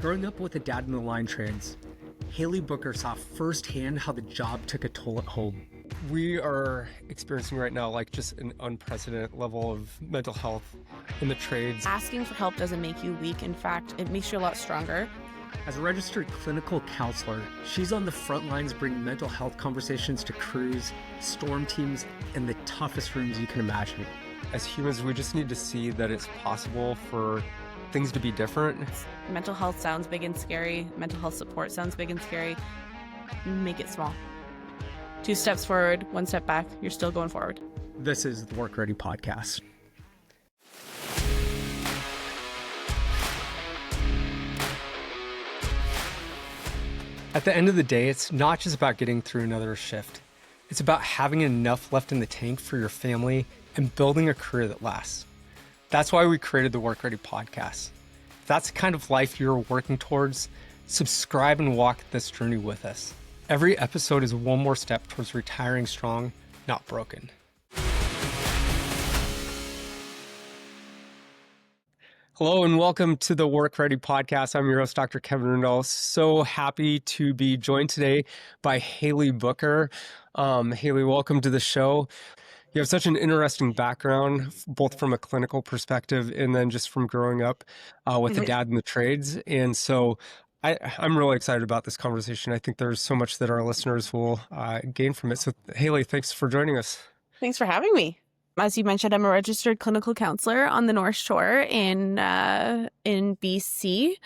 Growing up with a dad in the line trades, Hayley Booker saw firsthand how the job took a toll at home. We are experiencing right now just an unprecedented level of mental health in the trades. Asking for help doesn't make you weak. In fact, it makes you a lot stronger. As a registered clinical counselor, she's on the front lines bringing mental health conversations to crews, storm teams, and the toughest rooms you can imagine. As humans, we just need to see that it's possible for things to be different. Mental health sounds big and scary. Mental health support sounds big and scary. Make it small. 2 steps forward, 1 step back. You're still going forward. This is the WorkReady Podcast. At the end of the day, it's not just about getting through another shift. It's about having enough left in the tank for your family and building a career that lasts. That's why we created the WorkReady Podcast. If that's the kind of life you're working towards, subscribe and walk this journey with us. Every episode is one more step towards retiring strong, not broken. Hello and welcome to the WorkReady Podcast. I'm your host, Dr. Kevin Rindal. So happy to be joined today by Hayley Booker. Hayley, welcome to the show. You have such an interesting background, both from a clinical perspective and then just from growing up with a dad in the trades. And so I'm really excited about this conversation. I think there's so much that our listeners will gain from it. So Hayley, thanks for joining us. Thanks for having me. As you mentioned, I'm a registered clinical counselor on the North Shore in BC.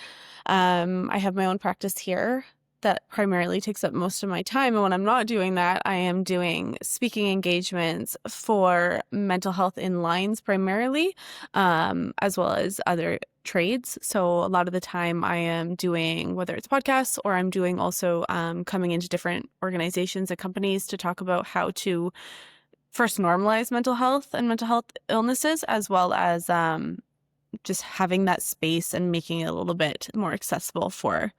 I have my own practice here that primarily takes up most of my time. And when I'm not doing that, I am doing speaking engagements for mental health in lines primarily, as well as other trades. So a lot of the time I am doing, whether it's podcasts or I'm doing also coming into different organizations and companies to talk about how to first normalize mental health and mental health illnesses, as well as just having that space and making it a little bit more accessible for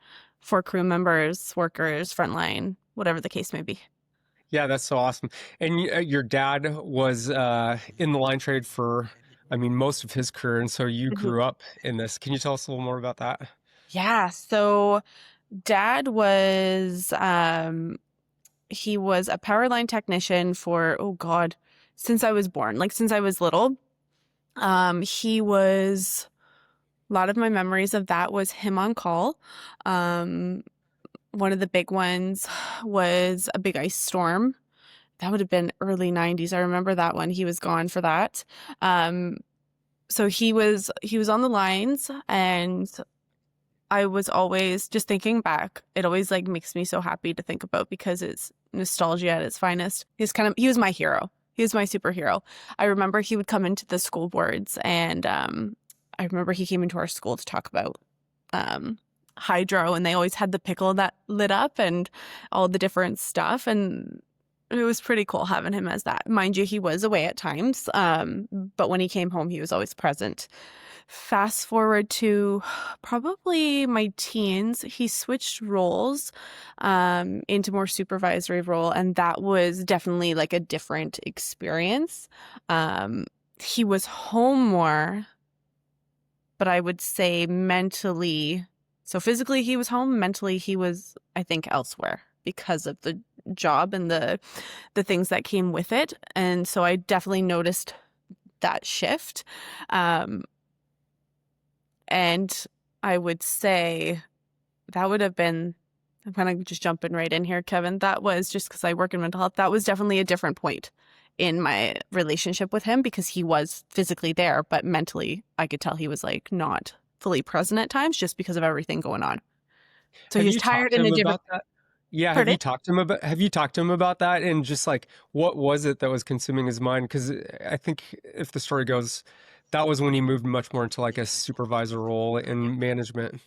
crew members, workers, frontline, whatever the case may be. Yeah, that's so awesome. And your dad was in the line trade for, most of his career. And so you grew up in this. Can you tell us a little more about that? Yeah. So dad was, he was a power line technician for, since I was born, since I was little. He was... A lot of my memories of that was him on call. One of the big ones was a big ice storm. That would have been early 90s. I remember that one. He was gone for that. So he was on the lines, and I was always just thinking back. It always makes me so happy to think about because it's nostalgia at its finest. He was my hero. He was my superhero. I remember he would come into the school boards, and I remember he came into our school to talk about hydro, and they always had the pickle that lit up and all the different stuff. And it was pretty cool having him as that. Mind you, he was away at times, but when he came home, he was always present. Fast forward to probably my teens, he switched roles into more supervisory role, and that was definitely a different experience. He was home more, but I would say mentally, so physically he was home, mentally he was, I think, elsewhere because of the job and the things that came with it. And so I definitely noticed that shift. And I would say that would have been, I'm kind of just jumping right in here, Kevin, that was just because I work in mental health, that was definitely a different point in my relationship with him because he was physically there, but mentally I could tell he was not fully present at times just because of everything going on. So he was tired in a different. Yeah, have you talked to him about that and just what was it that was consuming his mind? Because I think if the story goes, that was when he moved much more into a supervisor role in management.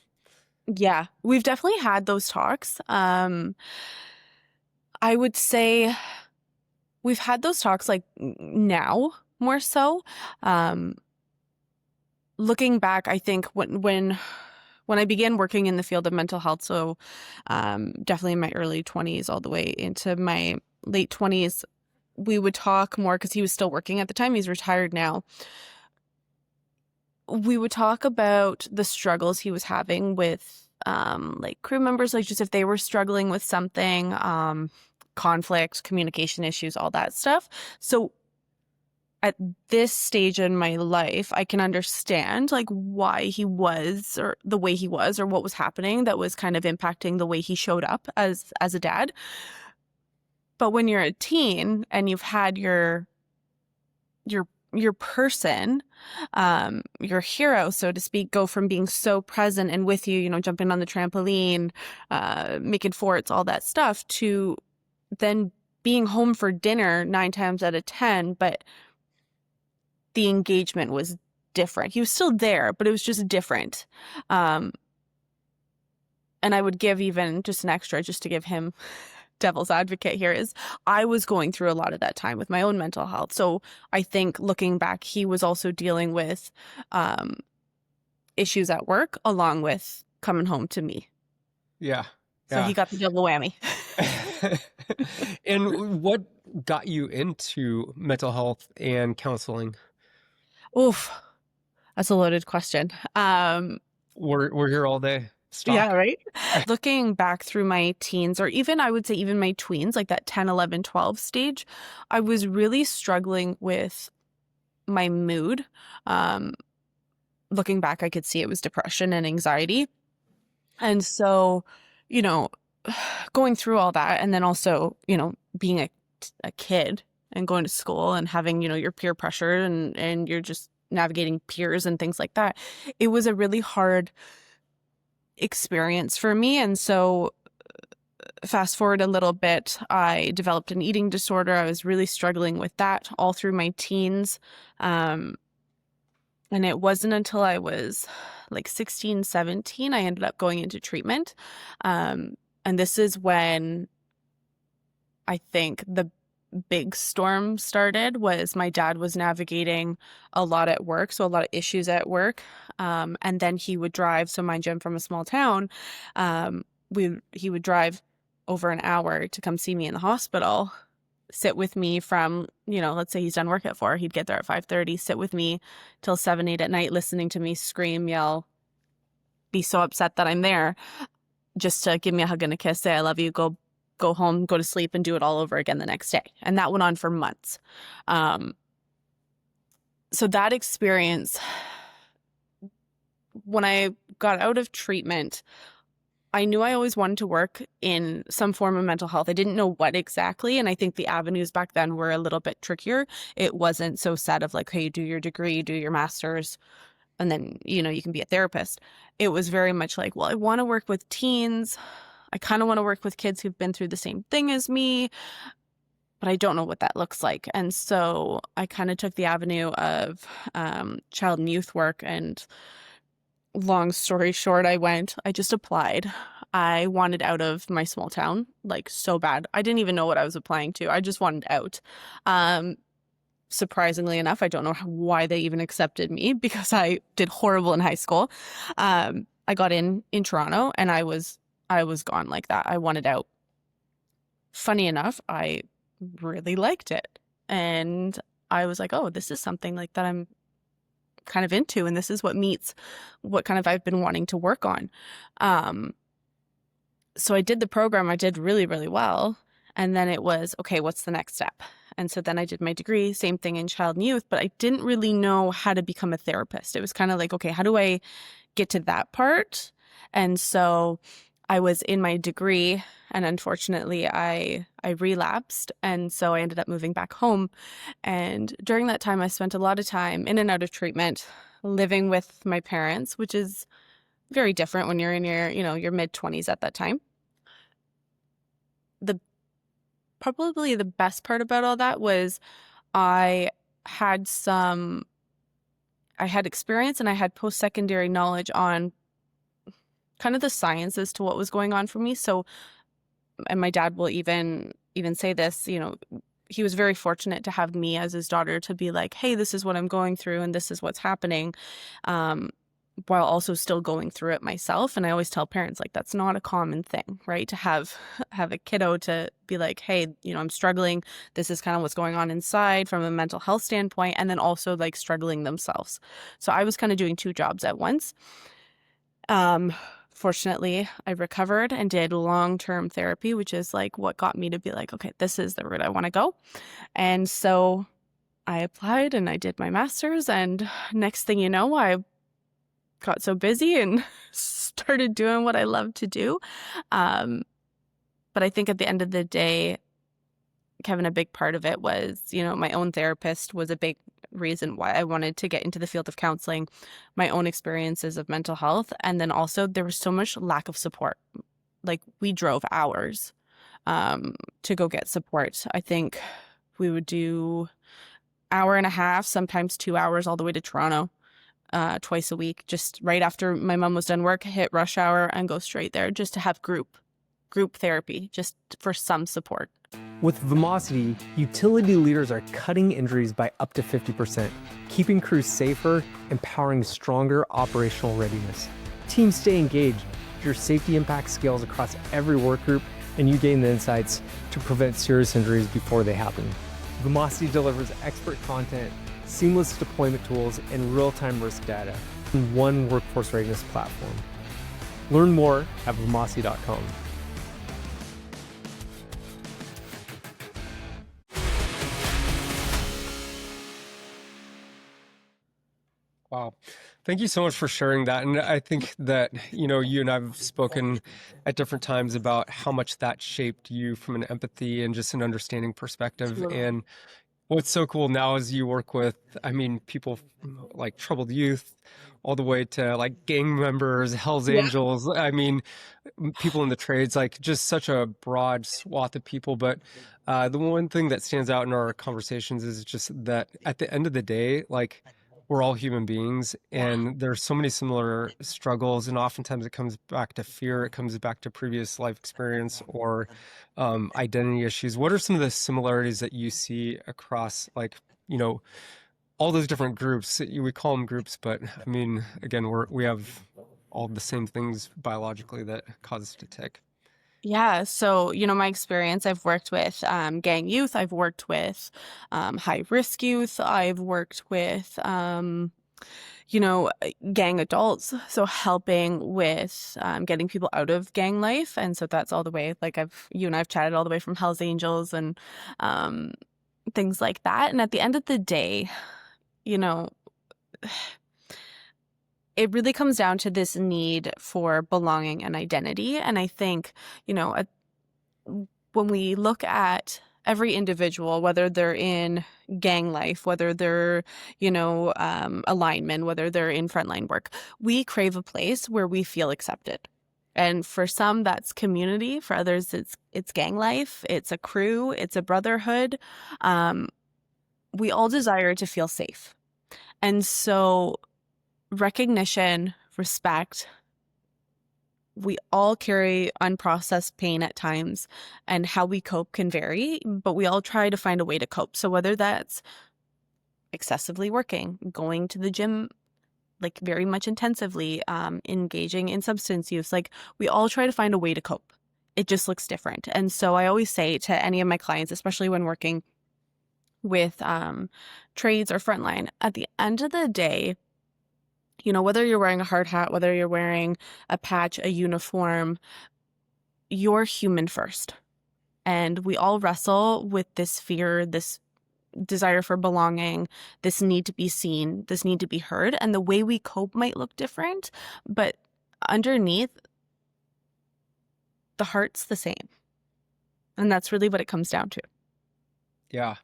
Yeah, we've definitely had those talks. I would say we've had those talks now more so. Looking back, I think when I began working in the field of mental health, so definitely in my early 20s all the way into my late 20s, we would talk more because he was still working at the time. He's retired now. we would talk about the struggles he was having with like crew members, like just if they were struggling with something, conflict, communication issues, all that stuff. So at this stage in my life, I can understand like why he was or the way he was or what was happening that was kind of impacting the way he showed up as a dad. But when you're a teen and you've had your person, your hero, so to speak, go from being so present and with you, jumping on the trampoline, making forts, all that stuff, to then being home for dinner 9 times out of 10, but the engagement was different. He was still there, but it was just different. And I would give even just an extra, just to give him devil's advocate here, is I was going through a lot of that time with my own mental health. So I think looking back, he was also dealing with issues at work along with coming home to me. Yeah. So he got the double whammy. And what got you into mental health and counseling? Oof, that's a loaded question. We're here all day. Stop. Yeah, right? Looking back through my teens, or even I would say even my tweens, like that 10, 11, 12 stage, I was really struggling with my mood. Looking back, I could see it was depression and anxiety. And so, going through all that, and then also, being a kid and going to school and having, your peer pressure and you're just navigating peers and things like that, it was a really hard experience for me. And so fast forward a little bit, I developed an eating disorder. I was really struggling with that all through my teens. And it wasn't until I was like 16, 17, I ended up going into treatment. And this is when I think the big storm started. Was my dad was navigating a lot at work, so a lot of issues at work, and then he would drive. So mind you, I'm from a small town. He would drive over an hour to come see me in the hospital, sit with me from, let's say he's done work at 4, he'd get there at 5:30, sit with me till 7, 8 at night, listening to me scream, yell, be so upset that I'm there, just to give me a hug and a kiss, say I love you, go home, go to sleep, and do it all over again the next day. And that went on for months. So that experience, when I got out of treatment, I knew I always wanted to work in some form of mental health. I didn't know what exactly. And I think the avenues back then were a little bit trickier. It wasn't so set of like, hey, do your degree, do your master's, and then, you can be a therapist. It was very much like, well, I want to work with teens. I kind of want to work with kids who've been through the same thing as me, but I don't know what that looks like. And so I kind of took the avenue of child and youth work. And long story short, I just applied. I wanted out of my small town, like so bad. I didn't even know what I was applying to. I just wanted out. Surprisingly enough, I don't know why they even accepted me, because I did horrible in high school. I got in Toronto, and I was gone like that. I wanted out. Funny enough, I really liked it. And I was like, oh, this is something like that I'm kind of into. And this is what meets what kind of I've been wanting to work on. So I did the program. I did really, really well. And then it was, okay, what's the next step? And so then I did my degree, same thing in child and youth, but I didn't really know how to become a therapist. It was kind of like, okay, how do I get to that part? And so I was in my degree, and unfortunately I relapsed. And so I ended up moving back home. And during that time, I spent a lot of time in and out of treatment, living with my parents, which is very different when you're in your mid-20s at that time. Probably the best part about all that was I had experience, and I had post-secondary knowledge on kind of the science as to what was going on for me. So, and my dad will even say this, he was very fortunate to have me as his daughter to be like, hey, this is what I'm going through and this is what's happening, while also still going through it myself. And I always tell parents, like, that's not a common thing, right? To have a kiddo to be like, hey, I'm struggling. This is kind of what's going on inside from a mental health standpoint, and then also like struggling themselves. So I was kind of doing 2 jobs at once. Fortunately, I recovered and did long-term therapy, which is like what got me to be like, okay, this is the route I want to go. And so I applied and I did my master's, and next thing you know, I got so busy and started doing what I love to do. But I think at the end of the day, Kevin, a big part of it was, my own therapist was a big reason why I wanted to get into the field of counseling, my own experiences of mental health. And then also there was so much lack of support. Like we drove hours to go get support. I think we would do hour and a half, sometimes 2 hours all the way to Toronto twice a week, just right after my mom was done work, hit rush hour and go straight there just to have group therapy, just for some support. With Vimosity, utility leaders are cutting injuries by up to 50%, keeping crews safer, empowering stronger operational readiness. Teams stay engaged, your safety impact scales across every work group, and you gain the insights to prevent serious injuries before they happen. Vimosity delivers expert content, seamless deployment tools, and real-time risk data in one workforce readiness platform. Learn more at vimosity.com. Wow. Thank you so much for sharing that. And I think that, you and I've spoken at different times about how much that shaped you from an empathy and just an understanding perspective. Absolutely. And what's so cool now is you work with, people like troubled youth, all the way to like gang members, Hell's Yeah. Angels. People in the trades, like just such a broad swath of people. But the one thing that stands out in our conversations is just that at the end of the day, like we're all human beings, and there's so many similar struggles, and oftentimes it comes back to fear, it comes back to previous life experience or identity issues. What are some of the similarities that you see across, all those different groups? We call them groups, but I mean, again, we have all the same things biologically that cause us to tick. Yeah. So, my experience, I've worked with gang youth. I've worked with high risk youth. I've worked with, gang adults. So helping with getting people out of gang life. And so that's all the way, like you and I've chatted all the way from Hell's Angels and things like that. And at the end of the day, it really comes down to this need for belonging and identity. And I think, when we look at every individual, whether they're in gang life, whether they're, a lineman, whether they're in frontline work, we crave a place where we feel accepted. And for some, that's community. For others, it's gang life. It's a crew. It's a brotherhood. We all desire to feel safe. And so recognition, respect, we all carry unprocessed pain at times, and how we cope can vary, but we all try to find a way to cope. So whether that's excessively working, going to the gym like very much intensively, engaging in substance use, like we all try to find a way to cope. It just looks different. And so I always say to any of my clients, especially when working with trades or frontline, at the end of the day, whether you're wearing a hard hat, whether you're wearing a patch, a uniform, you're human first. And we all wrestle with this fear, this desire for belonging, this need to be seen, this need to be heard. And the way we cope might look different, but underneath, the heart's the same. And that's really what it comes down to. Yeah,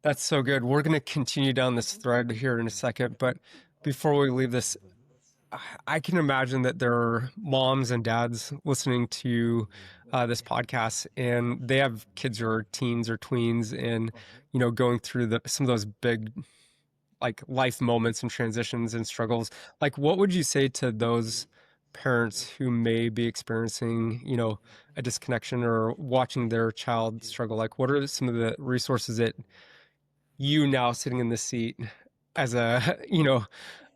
that's so good. We're going to continue down this thread here in a second, but before we leave this, I can imagine that there are moms and dads listening to this podcast, and they have kids who are teens or tweens, and going through some of those big like life moments and transitions and struggles. Like, what would you say to those parents who may be experiencing a disconnection or watching their child struggle? Like, what are some of the resources that you, now sitting in the seat as a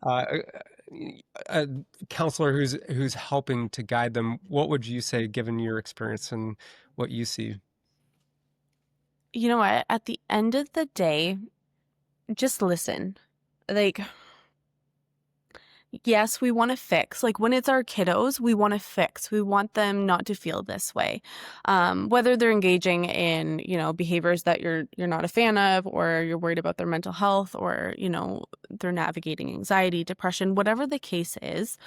uh, a counselor who's helping to guide them, what would you say, given your experience and what you see? You know what? At the end of the day, just listen. Like, yes, we want to fix. Like when it's our kiddos, we want to fix. We want them not to feel this way. Whether they're engaging in, behaviors that you're not a fan of, or you're worried about their mental health, or, they're navigating anxiety, depression, whatever the case is,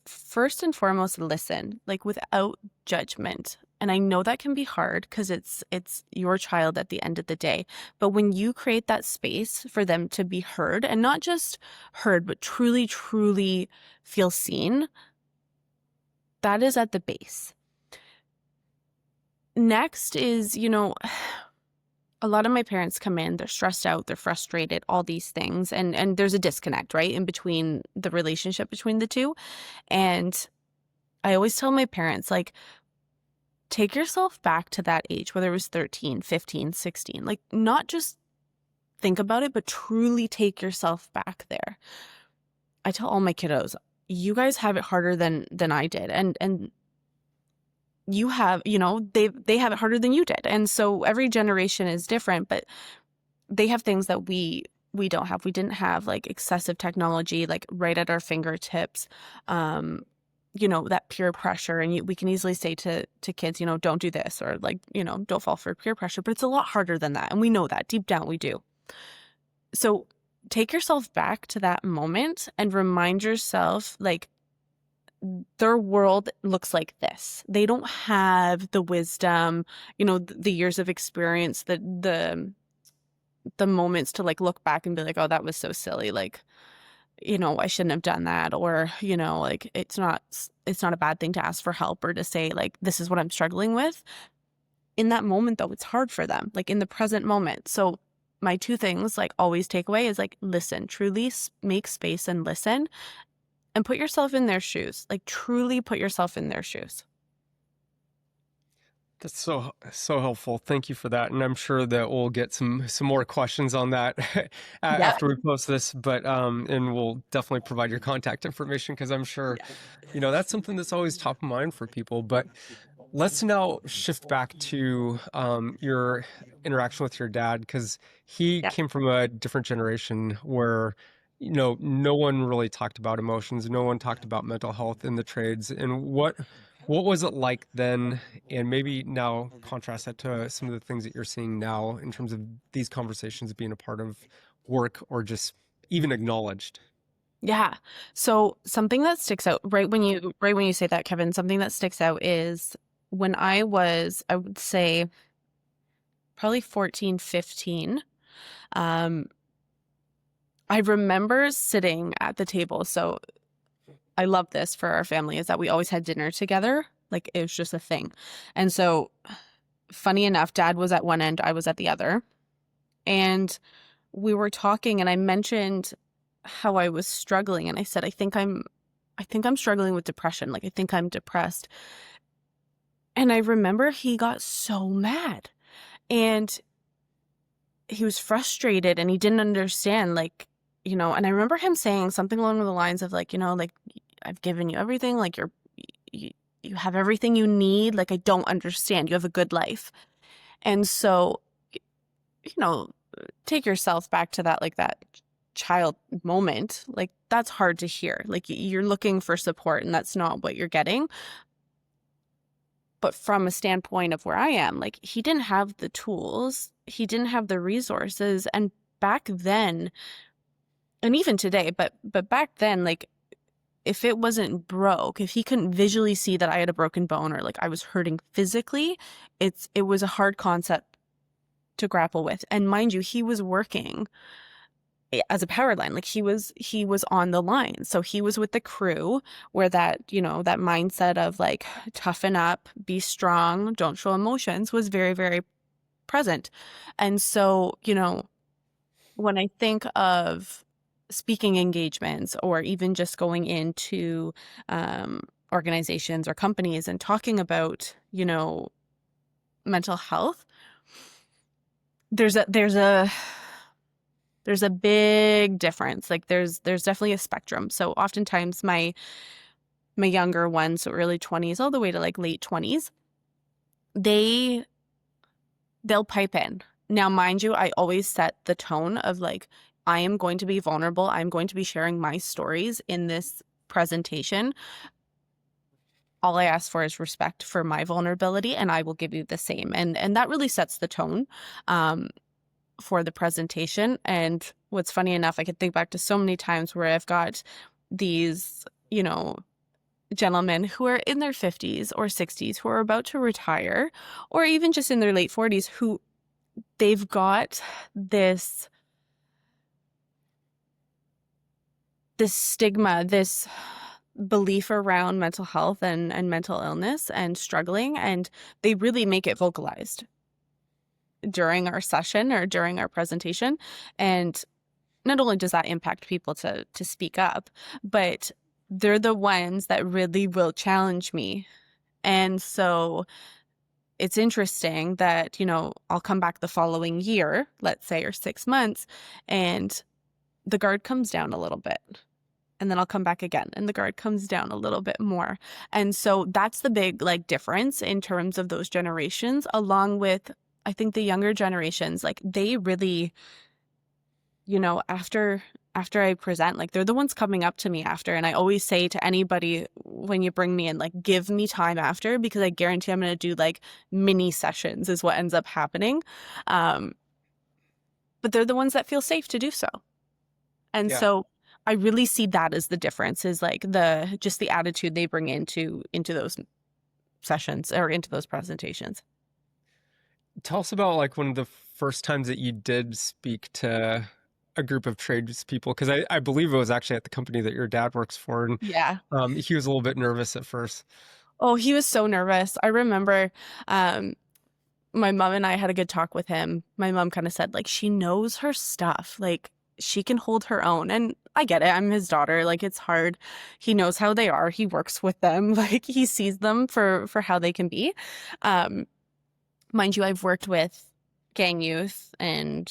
first and foremost, listen, like without judgment. And I know that can be hard because it's your child at the end of the day. But when you create that space for them to be heard, and not just heard, but truly, truly feel seen, that is at the base. Next is, a lot of my parents come in, they're stressed out, they're frustrated, all these things. And there's a disconnect, right, in between the relationship between the two. And I always tell my parents, like, take yourself back to that age, whether it was 13, 15, 16, like not just think about it, but truly take yourself back there. I tell all my kiddos, you guys have it harder than I did. And you have, they have it harder than you did. And so every generation is different, but they have things that we don't have. We didn't have like excessive technology, like right at our fingertips. That peer pressure, and we can easily say to kids, don't do this, or like, don't fall for peer pressure, but it's a lot harder than that. And we know that deep down we do. So take yourself back to that moment and remind yourself, like, their world looks like this. They don't have the wisdom, the years of experience, the moments to like look back and be like, oh, that was so silly. Like, I shouldn't have done that. Or, like it's not a bad thing to ask for help or to say like, this is what I'm struggling with. In that moment though, it's hard for them, like in the present moment. So my two things, like always take away, is like, listen, truly make space and listen, and put yourself in their shoes. Like truly put yourself in their shoes. That's so helpful. Thank you for that. And I'm sure that we'll get some more questions on that after we post this, but and we'll definitely provide your contact information, because I'm sure, that's something that's always top of mind for people. But let's now shift back to your interaction with your dad, because he came from a different generation where, no one really talked about emotions. No one talked about mental health in the trades. And what was it like then? And maybe now contrast that to some of the things that you're seeing now in terms of these conversations being a part of work, or just even acknowledged. Yeah. So something that sticks out right when you say that, Kevin, something that sticks out is when I would say probably 14, 15, I remember sitting at the table. So I love this for our family, is that we always had dinner together. Like it was just a thing. And so funny enough, Dad was at one end, I was at the other. And we were talking, and I mentioned how I was struggling. And I said, I think I'm struggling with depression. Like I think I'm depressed. And I remember he got so mad, and he was frustrated, and he didn't understand, like, and I remember him saying something along the lines of like, like, I've given you everything, like you have everything you need. Like, I don't understand. You have a good life. And so, take yourself back to that, like that child moment. Like that's hard to hear. Like you're looking for support, and that's not what you're getting. But from a standpoint of where I am, like he didn't have the tools, he didn't have the resources. And back then, and even today, but back then, like if it wasn't broke, if he couldn't visually see that I had a broken bone, or like I was hurting physically, it was a hard concept to grapple with. And mind you, he was working as a power line. Like he was on the line. So he was with the crew, where that, that mindset of like, toughen up, be strong, don't show emotions was very, very present. And so, when I think of speaking engagements, or even just going into organizations or companies and talking about, mental health, there's a big difference. Like there's definitely a spectrum. So oftentimes my younger ones, so early 20s all the way to like late 20s, they'll pipe in. Now, mind you, I always set the tone of like, I am going to be vulnerable. I'm going to be sharing my stories in this presentation. All I ask for is respect for my vulnerability, and I will give you the same. And that really sets the tone for the presentation. And what's funny enough, I could think back to so many times where I've got these, gentlemen who are in their 50s or 60s who are about to retire, or even just in their late 40s, who they've got this stigma, this belief around mental health and mental illness and struggling, and they really make it vocalized during our session or during our presentation. And not only does that impact people to speak up, but they're the ones that really will challenge me. And so it's interesting that, I'll come back the following year, let's say, or 6 months, and the guard comes down a little bit. And then I'll come back again, and the guard comes down a little bit more. And so that's the big difference in terms of those generations, along with, I think, the younger generations. They really, after I present, they're the ones coming up to me after. And I always say to anybody when you bring me in, give me time after, because I guarantee I'm going to do mini sessions is what ends up happening. But they're the ones that feel safe to do so. And so I really see that as the difference, is the attitude they bring into those sessions or into those presentations. Tell us about one of the first times that you did speak to a group of tradespeople, because I believe it was actually at the company that your dad works for, and he was a little bit nervous at first. Oh, he was so nervous. I remember my mom and I had a good talk with him. My mom kind of said she knows her stuff, she can hold her own. And I get it. I'm his daughter. It's hard. He knows how they are. He works with them. He sees them for how they can be. Mind you, I've worked with gang youth and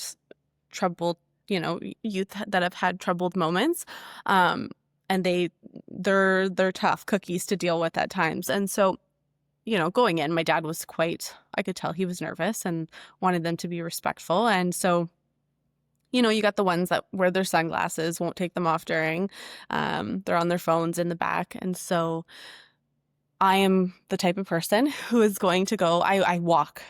troubled, youth that have had troubled moments. And they're tough cookies to deal with at times. And so, going in, my dad was I could tell he was nervous and wanted them to be respectful. And so, you got the ones that wear their sunglasses, won't take them off during, they're on their phones in the back. And so I am the type of person who is going to go, I walk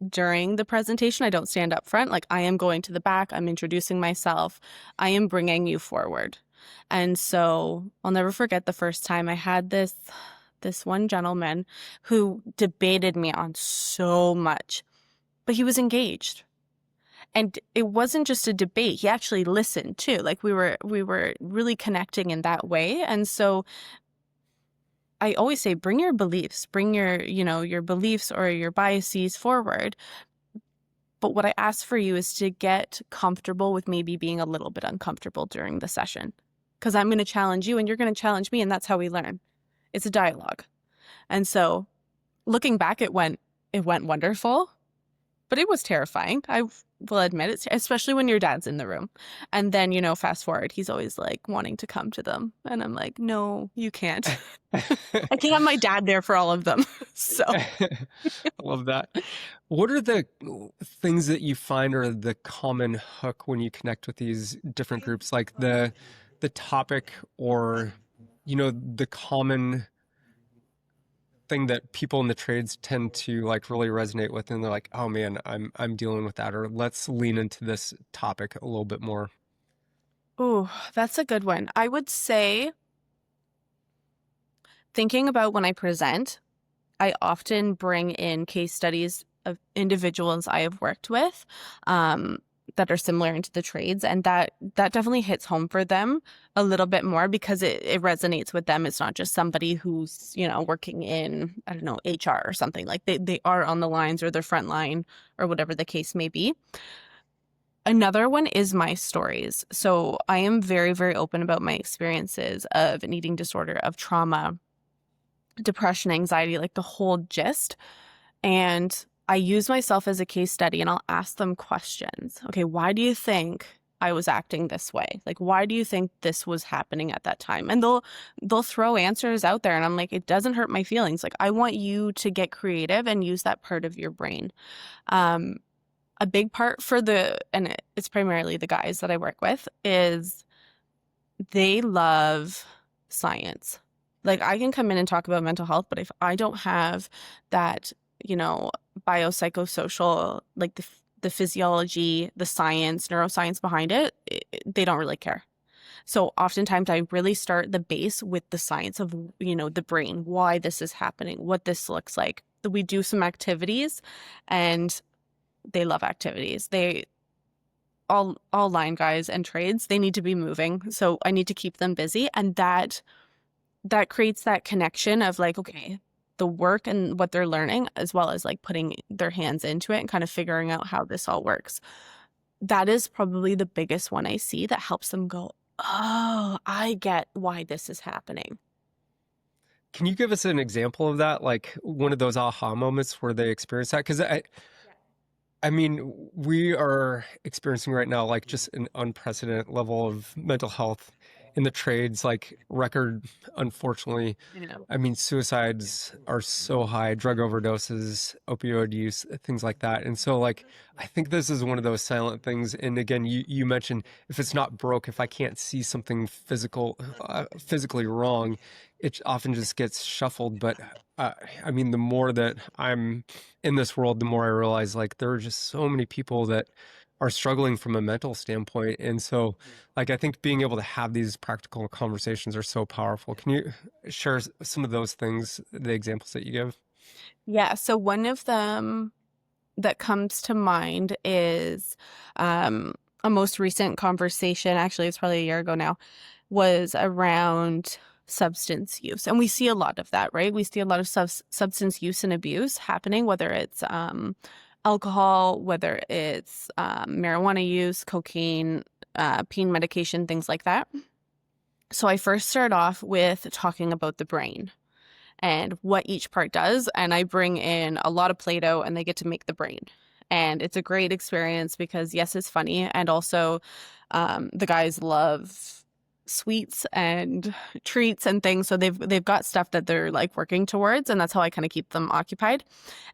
during the presentation. I don't stand up front. I am going to the back. I'm introducing myself. I am bringing you forward. And so I'll never forget the first time I had this one gentleman who debated me on so much, but he was engaged. And it wasn't just a debate. He actually listened too. We were really connecting in that way. And so I always say, bring your beliefs, bring your beliefs or your biases forward. But what I ask for you is to get comfortable with maybe being a little bit uncomfortable during the session, because I'm going to challenge you and you're going to challenge me. And that's how we learn. It's a dialogue. And so looking back, it went wonderful, but it was terrifying. I will admit it, especially when your dad's in the room. And then, fast forward, he's always wanting to come to them. And I'm like, no, you can't. I can't have my dad there for all of them. So I love that. What are the things that you find are the common hook when you connect with these different groups, the topic or, the common thing that people in the trades tend to really resonate with, and they're like, oh man, I'm dealing with that, or let's lean into this topic a little bit more? Ooh, that's a good one. I would say, thinking about when I present, I often bring in case studies of individuals I have worked with that are similar into the trades, and that definitely hits home for them a little bit more, because it resonates with them. It's not just somebody who's working in, I don't know, HR or something. They are on the lines, or they're frontline, or whatever the case may be. Another one is my stories. So I am very, very open about my experiences of an eating disorder, of trauma, depression, anxiety, the whole gist. And I use myself as a case study, and I'll ask them questions. Okay, why do you think I was acting this way? Why do you think this was happening at that time? And they'll throw answers out there, and I'm like, it doesn't hurt my feelings. I want you to get creative and use that part of your brain. a big part and it's primarily the guys that I work with, is they love science. Like, I can come in and talk about mental health, but if I don't have that, biopsychosocial, like the physiology, the science, neuroscience behind it, they don't really care. So oftentimes I really start the base with the science of, the brain, why this is happening, what this looks like. We do some activities, and they love activities. All line guys and trades, they need to be moving. So I need to keep them busy. And that creates that connection of like, okay, the work and what they're learning, as well as like putting their hands into it and kind of figuring out how this all works. That is probably the biggest one I see that helps them go, oh, I get why this is happening. Can you give us an example of that? Like one of those aha moments where they experience that? Because I mean, we are experiencing right now, like just an unprecedented level of mental health in the trades, like record, unfortunately. I mean, suicides are so high, drug overdoses, opioid use, things like that. And so like, I think this is one of those silent things. And again, you mentioned if it's not broke, if I can't see something physically wrong, it often just gets shuffled. But I mean, the more that I'm in this world, the more I realize like there are just so many people that are struggling from a mental standpoint. And so like, I think being able to have these practical conversations are so powerful. Can you share some of those things, the examples that you give? Yeah. So one of them that comes to mind is a most recent conversation, actually it's probably a year ago now, was around substance use. And we see a lot of that, right? We see a lot of substance use and abuse happening, whether it's alcohol, whether it's marijuana use, cocaine, pain medication, things like that. So I first start off with talking about the brain and what each part does. And I bring in a lot of Play-Doh, and they get to make the brain. And it's a great experience because, yes, it's funny. And also the guys love sweets and treats and things. So they've got stuff that they're like working towards, and that's how I kind of keep them occupied.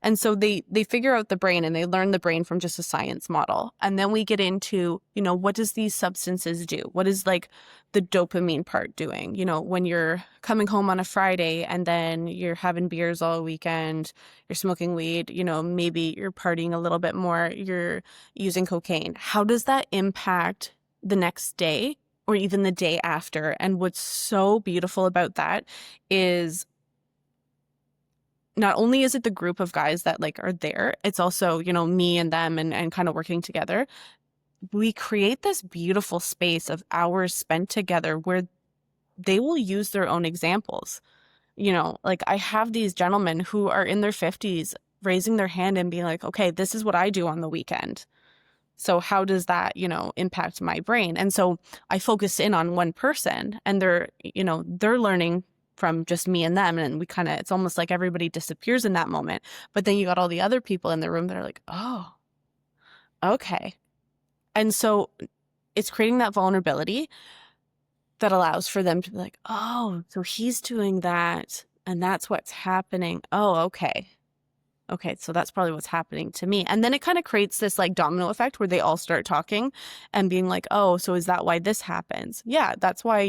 And so they figure out the brain, and they learn the brain from just a science model. And then we get into, what does these substances do? What is like the dopamine part doing? When you're coming home on a Friday and then you're having beers all weekend, you're smoking weed, maybe you're partying a little bit more, you're using cocaine. How does that impact the next day or even the day after? And what's so beautiful about that is not only is it the group of guys that like are there, it's also, me and them and kind of working together. We create this beautiful space of hours spent together where they will use their own examples. Like I have these gentlemen who are in their 50s raising their hand and being like, okay, this is what I do on the weekend. So how does that, impact my brain? And so I focus in on one person, and they're learning from just me and them. And it's almost like everybody disappears in that moment. But then you got all the other people in the room that are like, oh, okay. And so it's creating that vulnerability that allows for them to be like, oh, so he's doing that, and that's what's happening. Oh, okay. Okay, so that's probably what's happening to me. And then it kind of creates this like domino effect where they all start talking and being like, oh, so is that why this happens? Yeah, that's why,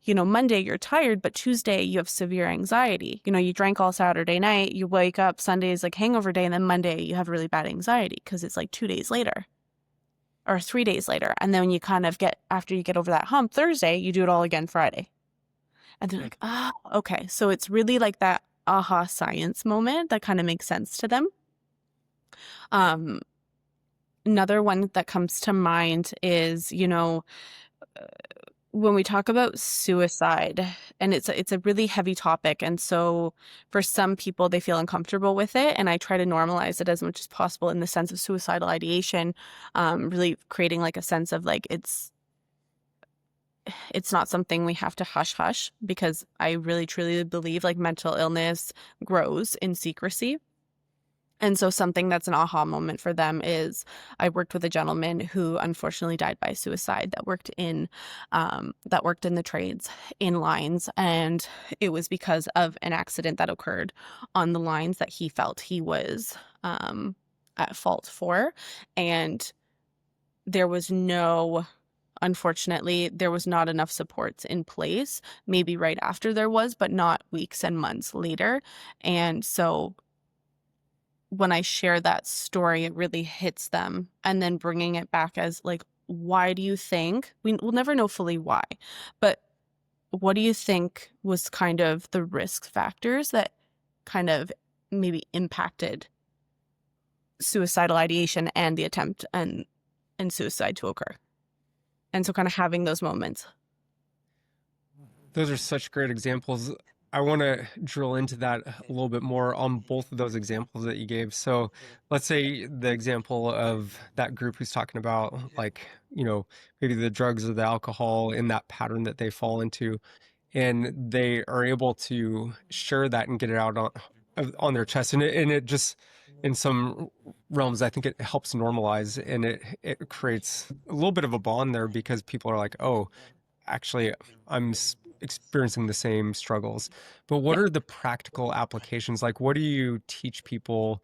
Monday you're tired, but Tuesday you have severe anxiety. You drank all Saturday night, you wake up, Sunday is like hangover day, and then Monday you have really bad anxiety because it's like 2 days later or 3 days later. And then you kind of after you get over that hump Thursday, you do it all again Friday. And they're like, oh, okay. So it's really like that aha science moment that kind of makes sense to them. Another one that comes to mind is, when we talk about suicide, and it's a really heavy topic. And so for some people, they feel uncomfortable with it. And I try to normalize it as much as possible in the sense of suicidal ideation, really creating like a sense of like, it's not something we have to hush, because I really truly believe like mental illness grows in secrecy. And so something that's an aha moment for them is I worked with a gentleman who unfortunately died by suicide that worked in the trades in lines. And it was because of an accident that occurred on the lines that he felt he was at fault for. And unfortunately, there was not enough supports in place, maybe right after there was, but not weeks and months later. And so when I share that story, it really hits them. And then bringing it back as like, why do you think, we'll never know fully why, but what do you think was kind of the risk factors that kind of maybe impacted suicidal ideation and the attempt and suicide to occur? And so kind of having those moments. Those are such great examples. I want to drill into that a little bit more on both of those examples that you gave. So let's say the example of that group who's talking about, like, maybe the drugs or the alcohol in that pattern that they fall into, and they are able to share that and get it out on their chest. And it just, in some realms, I think it helps normalize, and it creates a little bit of a bond there, because people are like, oh, actually, I'm experiencing the same struggles. But what are the practical applications? Like, what do you teach people,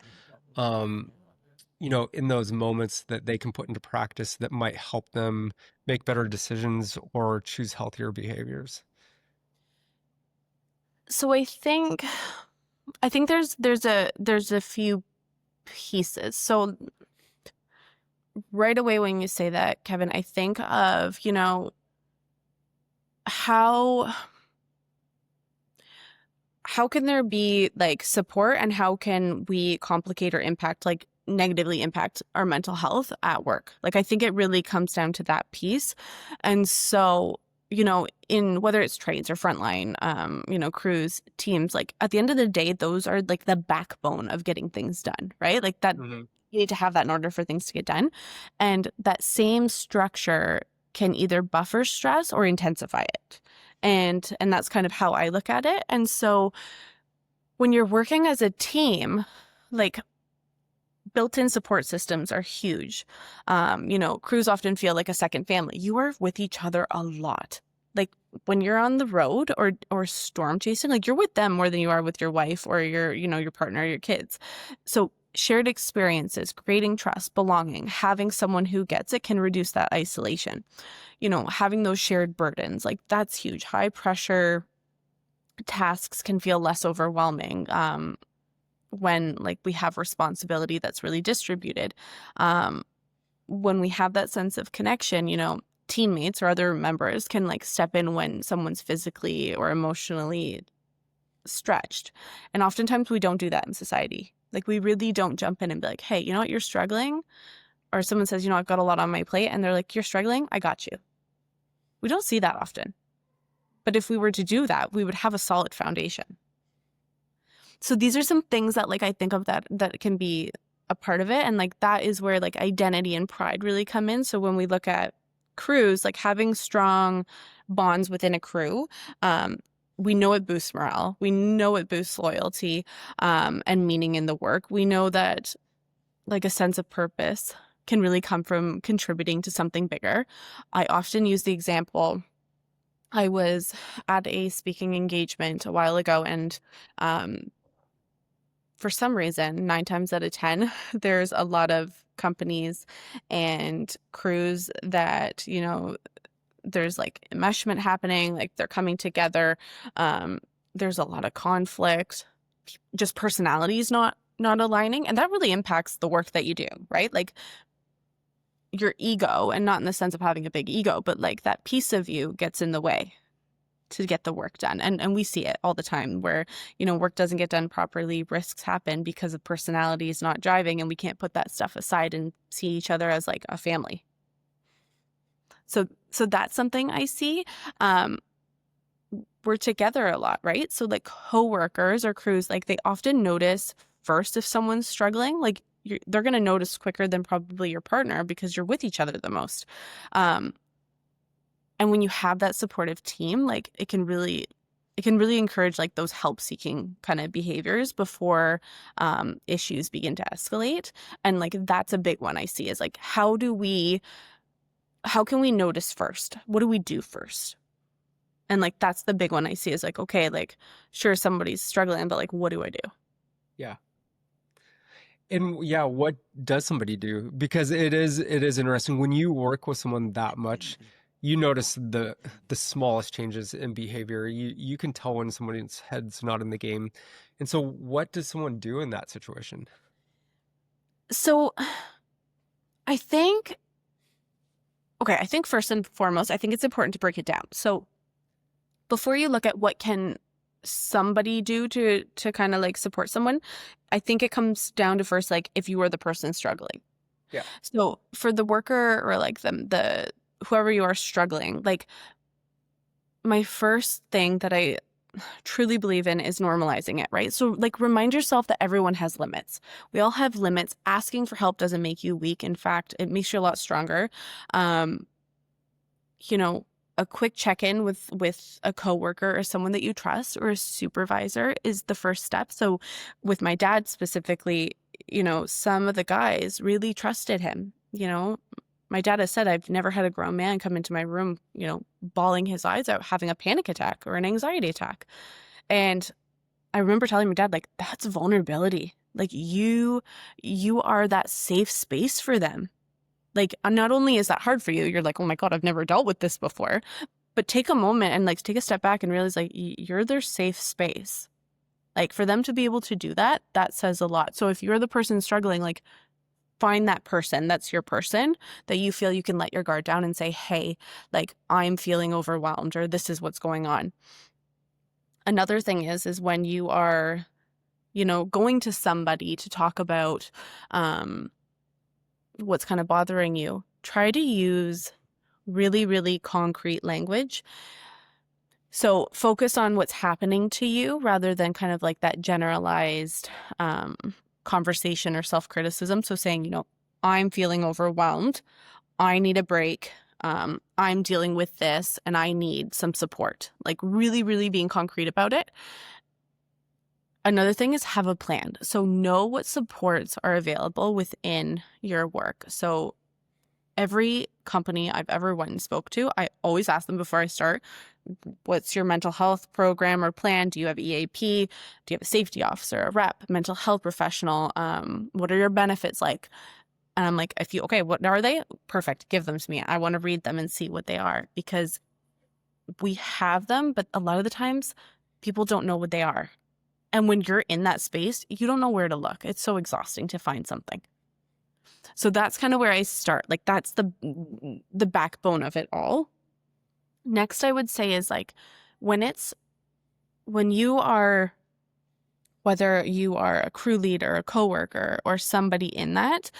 in those moments that they can put into practice that might help them make better decisions or choose healthier behaviors? So I think there's a few pieces. So right away when you say that, Kevin, I think of, how can there be like support, and how can we complicate or negatively impact our mental health at work? Like, I think it really comes down to that piece. And so, in whether it's trades or frontline, crews, teams, like at the end of the day, those are like the backbone of getting things done, right? Like that, you need to have that in order for things to get done. And that same structure can either buffer stress or intensify it. And that's kind of how I look at it. And so when you're working as a team, like, built-in support systems are huge. Crews often feel like a second family. You are with each other a lot. Like when you're on the road or storm chasing, like you're with them more than you are with your wife or your partner or your kids. So shared experiences, creating trust, belonging, having someone who gets it can reduce that isolation. Having those shared burdens, like that's huge. High pressure tasks can feel less overwhelming when like we have responsibility that's really distributed. When we have that sense of connection, teammates or other members can like step in when someone's physically or emotionally stretched. And oftentimes we don't do that in society. Like we really don't jump in and be like, hey, you know what, you're struggling? Or someone says, I've got a lot on my plate, and they're like, you're struggling? I got you. We don't see that often. But if we were to do that, we would have a solid foundation. So these are some things that like I think of that can be a part of it. And like that is where like identity and pride really come in. So when we look at crews, like having strong bonds within a crew, we know it boosts morale. We know it boosts loyalty and meaning in the work. We know that like a sense of purpose can really come from contributing to something bigger. I often use the example, I was at a speaking engagement a while ago, and for some reason, 9 times out of 10, there's a lot of companies and crews that, there's like enmeshment happening, like they're coming together. There's a lot of conflict, just personalities not aligning. And that really impacts the work that you do, right? Like your ego, and not in the sense of having a big ego, but like that piece of you gets in the way to get the work done. And we see it all the time where, work doesn't get done properly, risks happen because of personalities not driving, and we can't put that stuff aside and see each other as like a family. So that's something I see. We're together a lot, right? So like coworkers or crews, like they often notice first if someone's struggling, like they're going to notice quicker than probably your partner because you're with each other the most. And when you have that supportive team, like it can really encourage like those help-seeking kind of behaviors before issues begin to escalate. And like that's a big one I see, is like how can we notice first? What do we do first? And like that's the big one I see, is like, okay, like sure, somebody's struggling, but like what do I do? Yeah. And yeah, what does somebody do? Because it is interesting when you work with someone that much, you notice the smallest changes in behavior. You can tell when somebody's head's not in the game. And so what does someone do in that situation? So I think, okay, I think first and foremost, I think it's important to break it down. So before you look at what can somebody do to kind of like support someone, I think it comes down to first, like, if you are the person struggling. Yeah. So for the worker or like the whoever you are struggling, like, my first thing that I truly believe in is normalizing it, right? So like, remind yourself that everyone has limits. We all have limits. Asking for help doesn't make you weak. In fact, it makes you a lot stronger. You know, a quick check-in with a coworker or someone that you trust or a supervisor is the first step. So with my dad specifically, some of the guys really trusted him. My dad has said, I've never had a grown man come into my room, bawling his eyes out, having a panic attack or an anxiety attack. And I remember telling my dad, like, that's vulnerability. Like, you are that safe space for them. Like, not only is that hard for you, you're like, oh my God, I've never dealt with this before. But take a moment and like take a step back and realize, like, you're their safe space. Like, for them to be able to do that, that says a lot. So if you're the person struggling, like, find that person that's your person that you feel you can let your guard down and say, hey, like, I'm feeling overwhelmed, or this is what's going on. Another thing is when you are, going to somebody to talk about what's kind of bothering you, try to use really, really concrete language. So focus on what's happening to you rather than kind of like that generalized conversation or self-criticism. So saying, I'm feeling overwhelmed. I need a break. I'm dealing with this and I need some support. Like, really, really being concrete about it. Another thing is have a plan. So know what supports are available within your work. So every company I've ever went and spoke to, I always ask them before I start, what's your mental health program or plan? Do you have EAP? Do you have a safety officer, a rep, mental health professional? What are your benefits like? And I'm like, what are they? Perfect. Give them to me. I want to read them and see what they are, because we have them, but a lot of the times people don't know what they are. And when you're in that space, you don't know where to look. It's so exhausting to find something. So that's kind of where I start. Like, that's the backbone of it all. Next, I would say is like, when you are, whether you are a crew leader, a coworker, or somebody in that,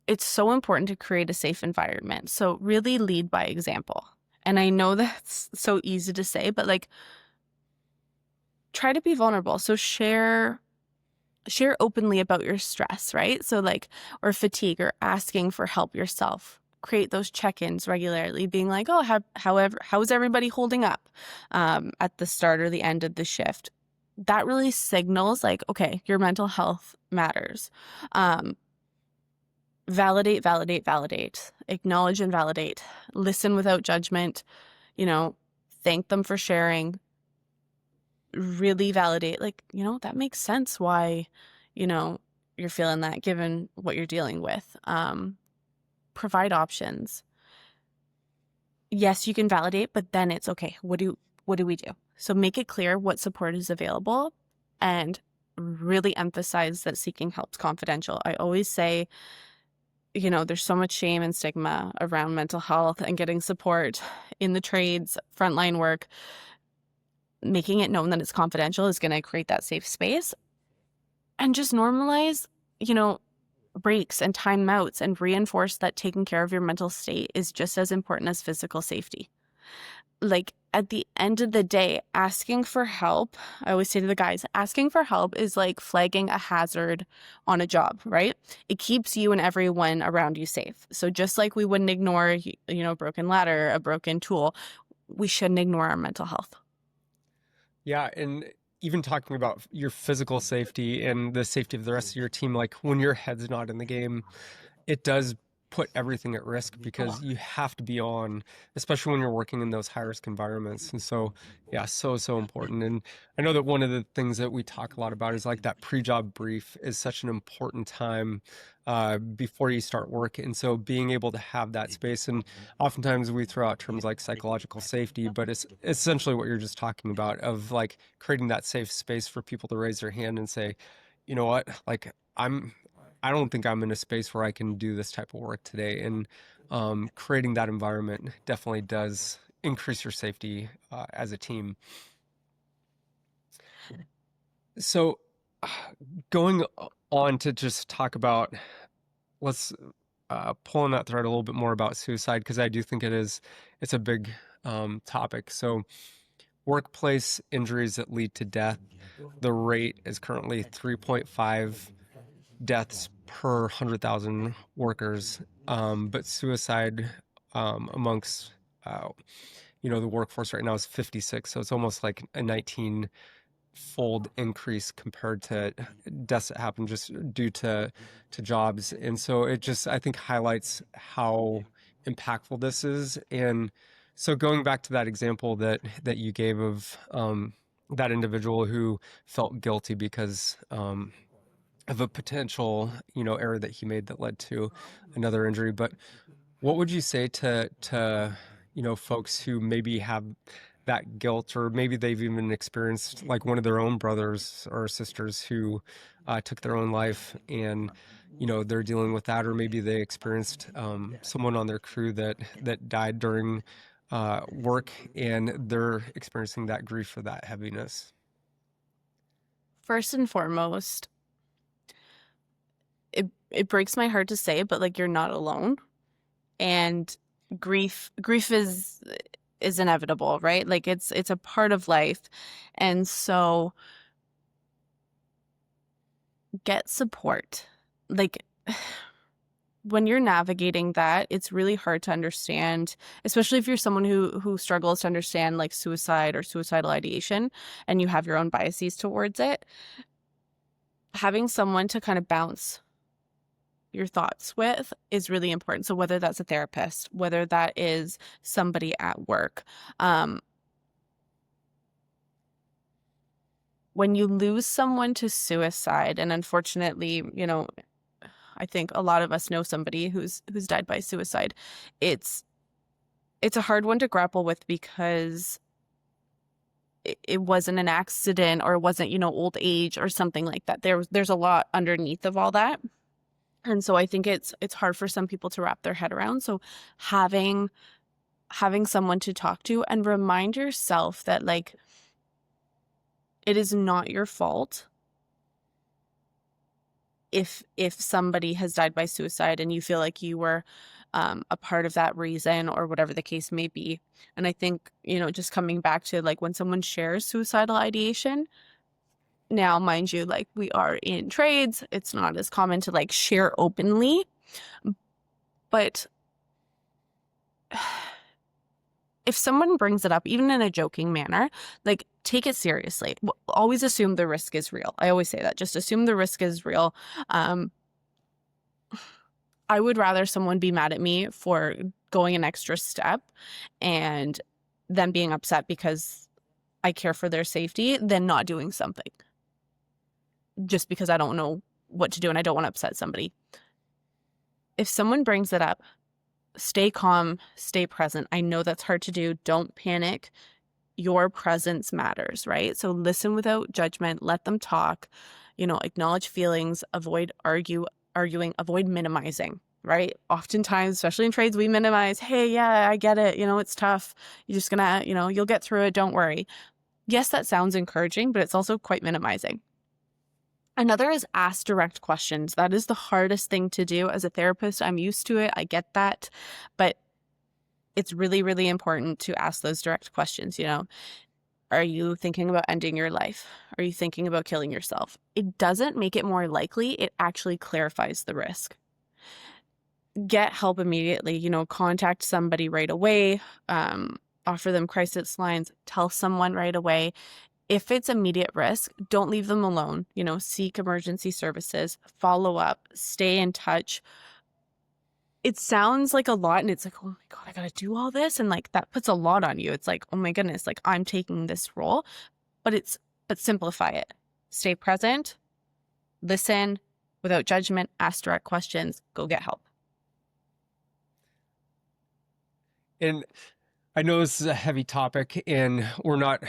it's so important to create a safe environment. So really lead by example. And I know that's so easy to say, but like, try to be vulnerable. So share openly about your stress, right? So like, or fatigue, or asking for help yourself. Create those check-ins regularly, being like, oh, how is everybody holding up at the start or the end of the shift? That really signals like, okay, your mental health matters. Validate, acknowledge and validate, listen without judgment, thank them for sharing, really validate, like, that makes sense why, you're feeling that given what you're dealing with. Provide options. Yes, you can validate, but then it's okay. What do we do? So make it clear what support is available and really emphasize that seeking help is confidential. I always say, there's so much shame and stigma around mental health and getting support in the trades, frontline work. Making it known that it's confidential is going to create that safe space. And just normalize, breaks and timeouts, and reinforce that taking care of your mental state is just as important as physical safety. Like, at the end of the day, asking for help, I always say to the guys, asking for help is like flagging a hazard on a job, right? It keeps you and everyone around you safe. So just like we wouldn't ignore, a broken ladder, a broken tool, we shouldn't ignore our mental health. Yeah, and even talking about your physical safety and the safety of the rest of your team, like when your head's not in the game, it does put everything at risk because you have to be on, especially when you're working in those high risk environments. And so, yeah, so important. And I know that one of the things that we talk a lot about is like that pre-job brief is such an important time before you start work. And so being able to have that space, and oftentimes we throw out terms like psychological safety, but it's essentially what you're just talking about, of like creating that safe space for people to raise their hand and say, you know what, like I don't think I'm in a space where I can do this type of work today. And creating that environment definitely does increase your safety as a team. So going on to just talk about, let's pull on that thread a little bit more about suicide, because I do think it's a big topic. So workplace injuries that lead to death, the rate is currently 3.5 deaths per 100,000 workers, but suicide amongst the workforce right now is 56, so it's almost like a 19-fold increase compared to deaths that happen just due to jobs. And so it just, I think, highlights how impactful this is. And so going back to that example that you gave of that individual who felt guilty because of a potential, error that he made that led to another injury. But what would you say to folks who maybe have that guilt, or maybe they've even experienced like one of their own brothers or sisters who took their own life, and they're dealing with that, or maybe they experienced someone on their crew that died during work, and they're experiencing that grief or that heaviness? First and foremost, it breaks my heart to say, but like, you're not alone. And grief is inevitable, right? Like it's a part of life. And so get support. Like when you're navigating that, it's really hard to understand, especially if you're someone who struggles to understand like suicide or suicidal ideation, and you have your own biases towards it. Having someone to kind of bounce your thoughts with is really important. So whether that's a therapist, whether that is somebody at work, when you lose someone to suicide, and unfortunately, I think a lot of us know somebody who's died by suicide. It's a hard one to grapple with, because it wasn't an accident, or it wasn't, old age or something like that. There's a lot underneath of all that. And so I think it's hard for some people to wrap their head around. So having someone to talk to, and remind yourself that like, it is not your fault if somebody has died by suicide and you feel like you were a part of that reason, or whatever the case may be. And I think, just coming back to like, when someone shares suicidal ideation, now, mind you, like, we are in trades, it's not as common to like share openly, but if someone brings it up, even in a joking manner, like, take it seriously. Always assume the risk is real. I always say that. Just assume the risk is real. I would rather someone be mad at me for going an extra step and them being upset because I care for their safety than not doing something just because I don't know what to do and I don't want to upset somebody. If someone brings it up, stay calm, stay present. I know that's hard to do. Don't panic. Your presence matters, right? So listen without judgment, let them talk, acknowledge feelings, avoid arguing, avoid minimizing, right? Oftentimes, especially in trades, we minimize. Hey, yeah, I get it. It's tough. You're just gonna, you'll get through it. Don't worry. Yes, that sounds encouraging, but it's also quite minimizing. Another is ask direct questions. That is the hardest thing to do. As a therapist, I'm used to it. I get that. But it's really, really important to ask those direct questions. Are you thinking about ending your life? Are you thinking about killing yourself? It doesn't make it more likely. It actually clarifies the risk. Get help immediately. Contact somebody right away. Offer them crisis lines. Tell someone right away. If it's immediate risk, don't leave them alone. Seek emergency services, follow up, stay in touch. it sounds like a lot, and it's like, oh my God, I gotta do all this, and like that puts a lot on you. It's like, oh my goodness, like I'm taking this role, but simplify it. Stay present, listen without judgment, ask direct questions, go get help. And I know this is a heavy topic, and we're not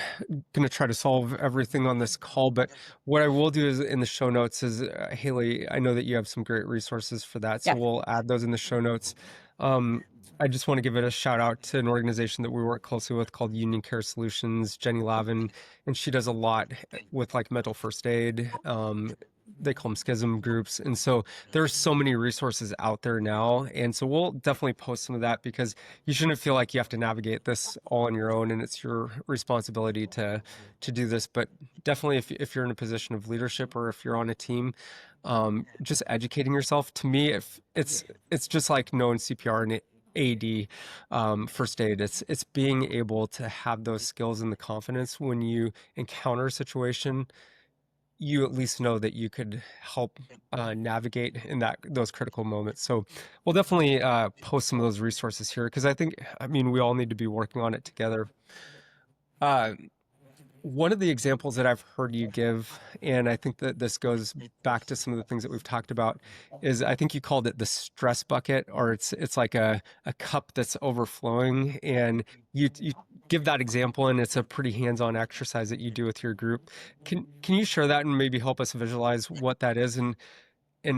going to try to solve everything on this call, but what I will do is in the show notes is, Hayley, I know that you have some great resources for that, so Yeah. we'll add those in the show notes. I just want to give it a shout out to an organization that we work closely with called Union Care Solutions, Jenny Lavin, and she does a lot with like mental first aid. They call them schism groups. And so there's so many resources out there now. And so we'll definitely post some of that, because you shouldn't feel like you have to navigate this all on your own, and it's your responsibility to do this. But definitely if you're in a position of leadership, or if you're on a team, just educating yourself, to me, if it's just like knowing CPR and AD, first aid. It's being able to have those skills and the confidence when you encounter a situation, you at least know that you could help navigate in those critical moments. So we'll definitely post some of those resources here, because I mean, we all need to be working on it together. One of the examples that I've heard you give, and I think that this goes back to some of the things that we've talked about, is I think you called it the stress bucket, or it's like a cup that's overflowing, and you give that example, and it's a pretty hands-on exercise that you do with your group. Can you share that and maybe help us visualize what that is, and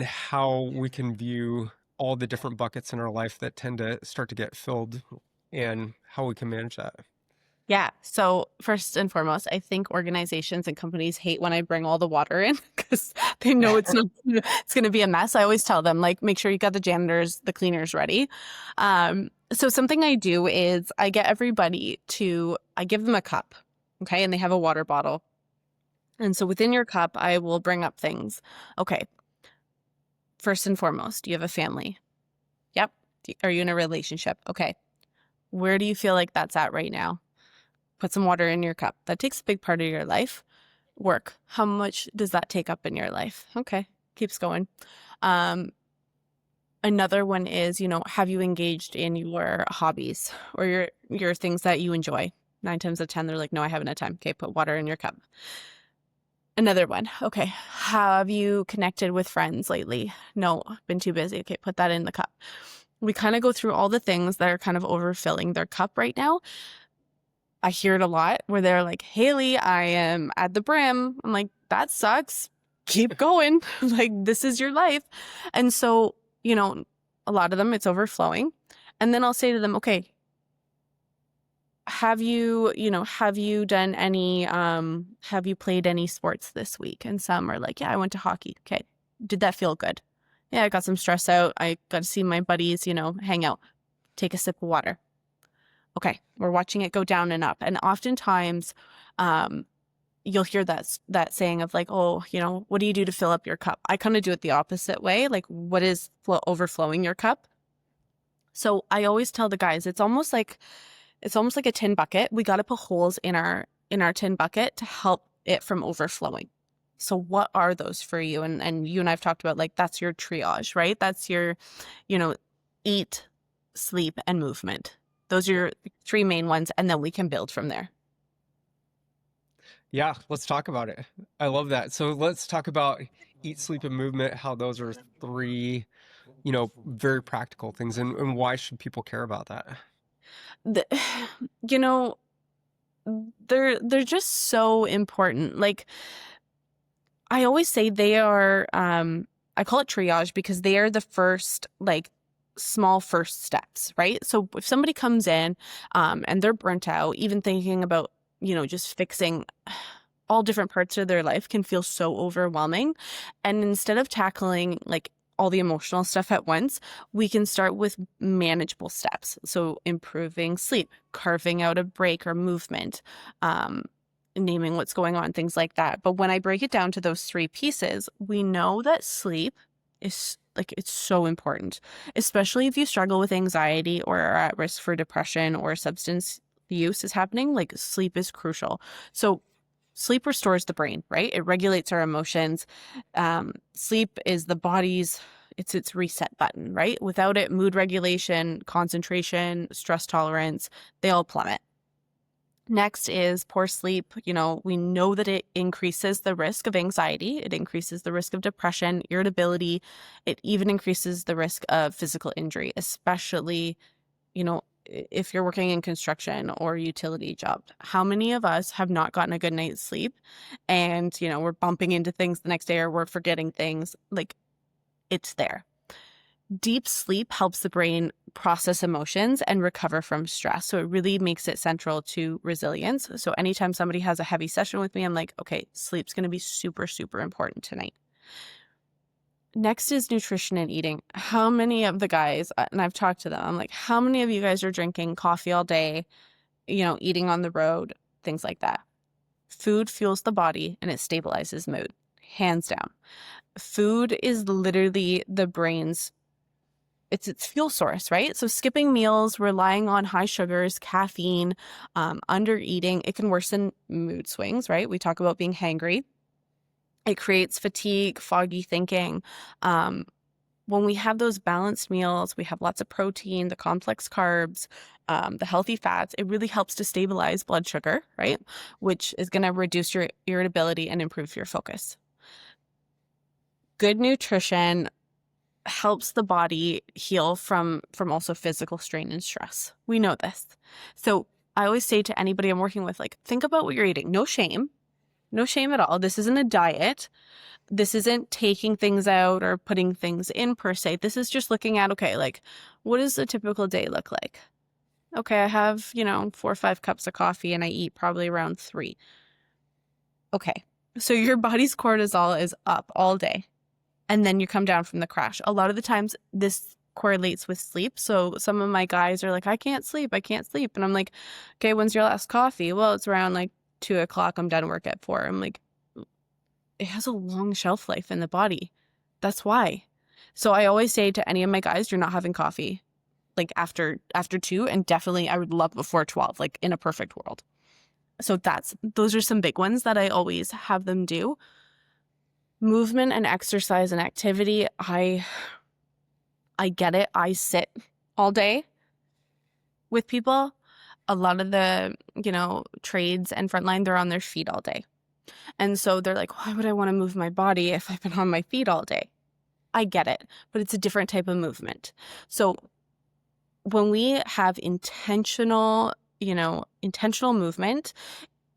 how we can view all the different buckets in our life that tend to start to get filled, and how we can manage that? Yeah. So first and foremost, I think organizations and companies hate when I bring all the water in, because they know it's going to be a mess. I always tell them, like, make sure you got the janitors, the cleaners ready. So something I do is I get everybody I give them a cup. Okay. And they have a water bottle. And so within your cup, I will bring up things. Okay. First and foremost, do you have a family? Yep. Are you in a relationship? Okay. Where do you feel like that's at right now? Put some water in your cup. That takes a big part of your life. Work. How much does that take up in your life? Okay. Keeps going. Another one is, have you engaged in your hobbies or your things that you enjoy? 9 times out of 10, they're like, no, I haven't had time. Okay. Put water in your cup. Another one. Okay. Have you connected with friends lately? No, been too busy. Okay. Put that in the cup. We kind of go through all the things that are kind of overfilling their cup right now. I hear it a lot where they're like, Hayley, I am at the brim. I'm like, that sucks. Keep going. Like, this is your life. And so, a lot of them, it's overflowing. And then I'll say to them, okay, have you done any, have you played any sports this week? And some are like, yeah, I went to hockey. Okay. Did that feel good? Yeah, I got some stress out. I got to see my buddies, hang out, take a sip of water. Okay, we're watching it go down and up. And oftentimes you'll hear that saying of like, oh, what do you do to fill up your cup? I kind of do it the opposite way. Like, what is overflowing your cup? So I always tell the guys, it's almost like a tin bucket. We got to put holes in our tin bucket to help it from overflowing. So what are those for you? And you and I've talked about, like, that's your triage, right? That's your, eat, sleep, and movement. Those are your 3 main ones, and then we can build from there. Yeah, let's talk about it. I love that. So let's talk about eat, sleep, and movement, how those are 3, very practical things, and why should people care about that? They're just so important. Like, I always say they are, I call it triage because they are the first, like, small first steps, right? So if somebody comes in and they're burnt out, even thinking about, just fixing all different parts of their life can feel so overwhelming. And instead of tackling like all the emotional stuff at once, we can start with manageable steps. So improving sleep, carving out a break or movement, naming what's going on, things like that. But when I break it down to those 3 pieces, we know that sleep is it's so important, especially if you struggle with anxiety or are at risk for depression or substance use is happening. Like, sleep is crucial. So sleep restores the brain, right? It regulates our emotions. Sleep is the body's It's its reset button, right? Without it, mood regulation, concentration, stress tolerance, they all plummet. Next is poor sleep. We know that it increases the risk of anxiety. It increases the risk of depression, irritability. It even increases the risk of physical injury, especially, if you're working in construction or utility job. How many of us have not gotten a good night's sleep and, we're bumping into things the next day or we're forgetting things? Like, it's there. Deep sleep helps the brain process emotions and recover from stress. So it really makes it central to resilience. So anytime somebody has a heavy session with me, I'm like, okay, sleep's going to be super, super important tonight. Next is nutrition and eating. How many of the guys, and I've talked to them, I'm like, how many of you guys are drinking coffee all day, eating on the road, things like that? Food fuels the body and it stabilizes mood, hands down. Food is literally the brain's it's its fuel source, right? So skipping meals, relying on high sugars, caffeine, under eating, it can worsen mood swings, right? We talk about being hangry. It creates fatigue, foggy thinking. When we have those balanced meals, we have lots of protein, the complex carbs, the healthy fats, it really helps to stabilize blood sugar, right? Which is going to reduce your irritability and improve your focus. Good nutrition helps the body heal from also physical strain and stress. We know this. So I always say to anybody I'm working with, like, think about what you're eating. No shame at all. This isn't a diet. This isn't taking things out or putting things in per se. This is just looking at, okay, like, what does a typical day look like? Okay, I have, 4 or 5 cups of coffee and I eat probably around 3. Okay, so your body's cortisol is up all day. And then you come down from the crash. A lot of the times this correlates with sleep. So some of my guys are like, I can't sleep. And I'm like, okay, when's your last coffee? Well, it's around like 2:00. I'm done work at 4. I'm like, it has a long shelf life in the body. That's why. So I always say to any of my guys, you're not having coffee like after 2, and definitely I would love before 12, like in a perfect world. So those are some big ones that I always have them do. Movement and exercise and activity, I get it. I sit all day with people. A lot of the, trades and frontline, they're on their feet all day. And so they're like, why would I want to move my body if I've been on my feet all day? I get it, but it's a different type of movement. So when we have intentional movement,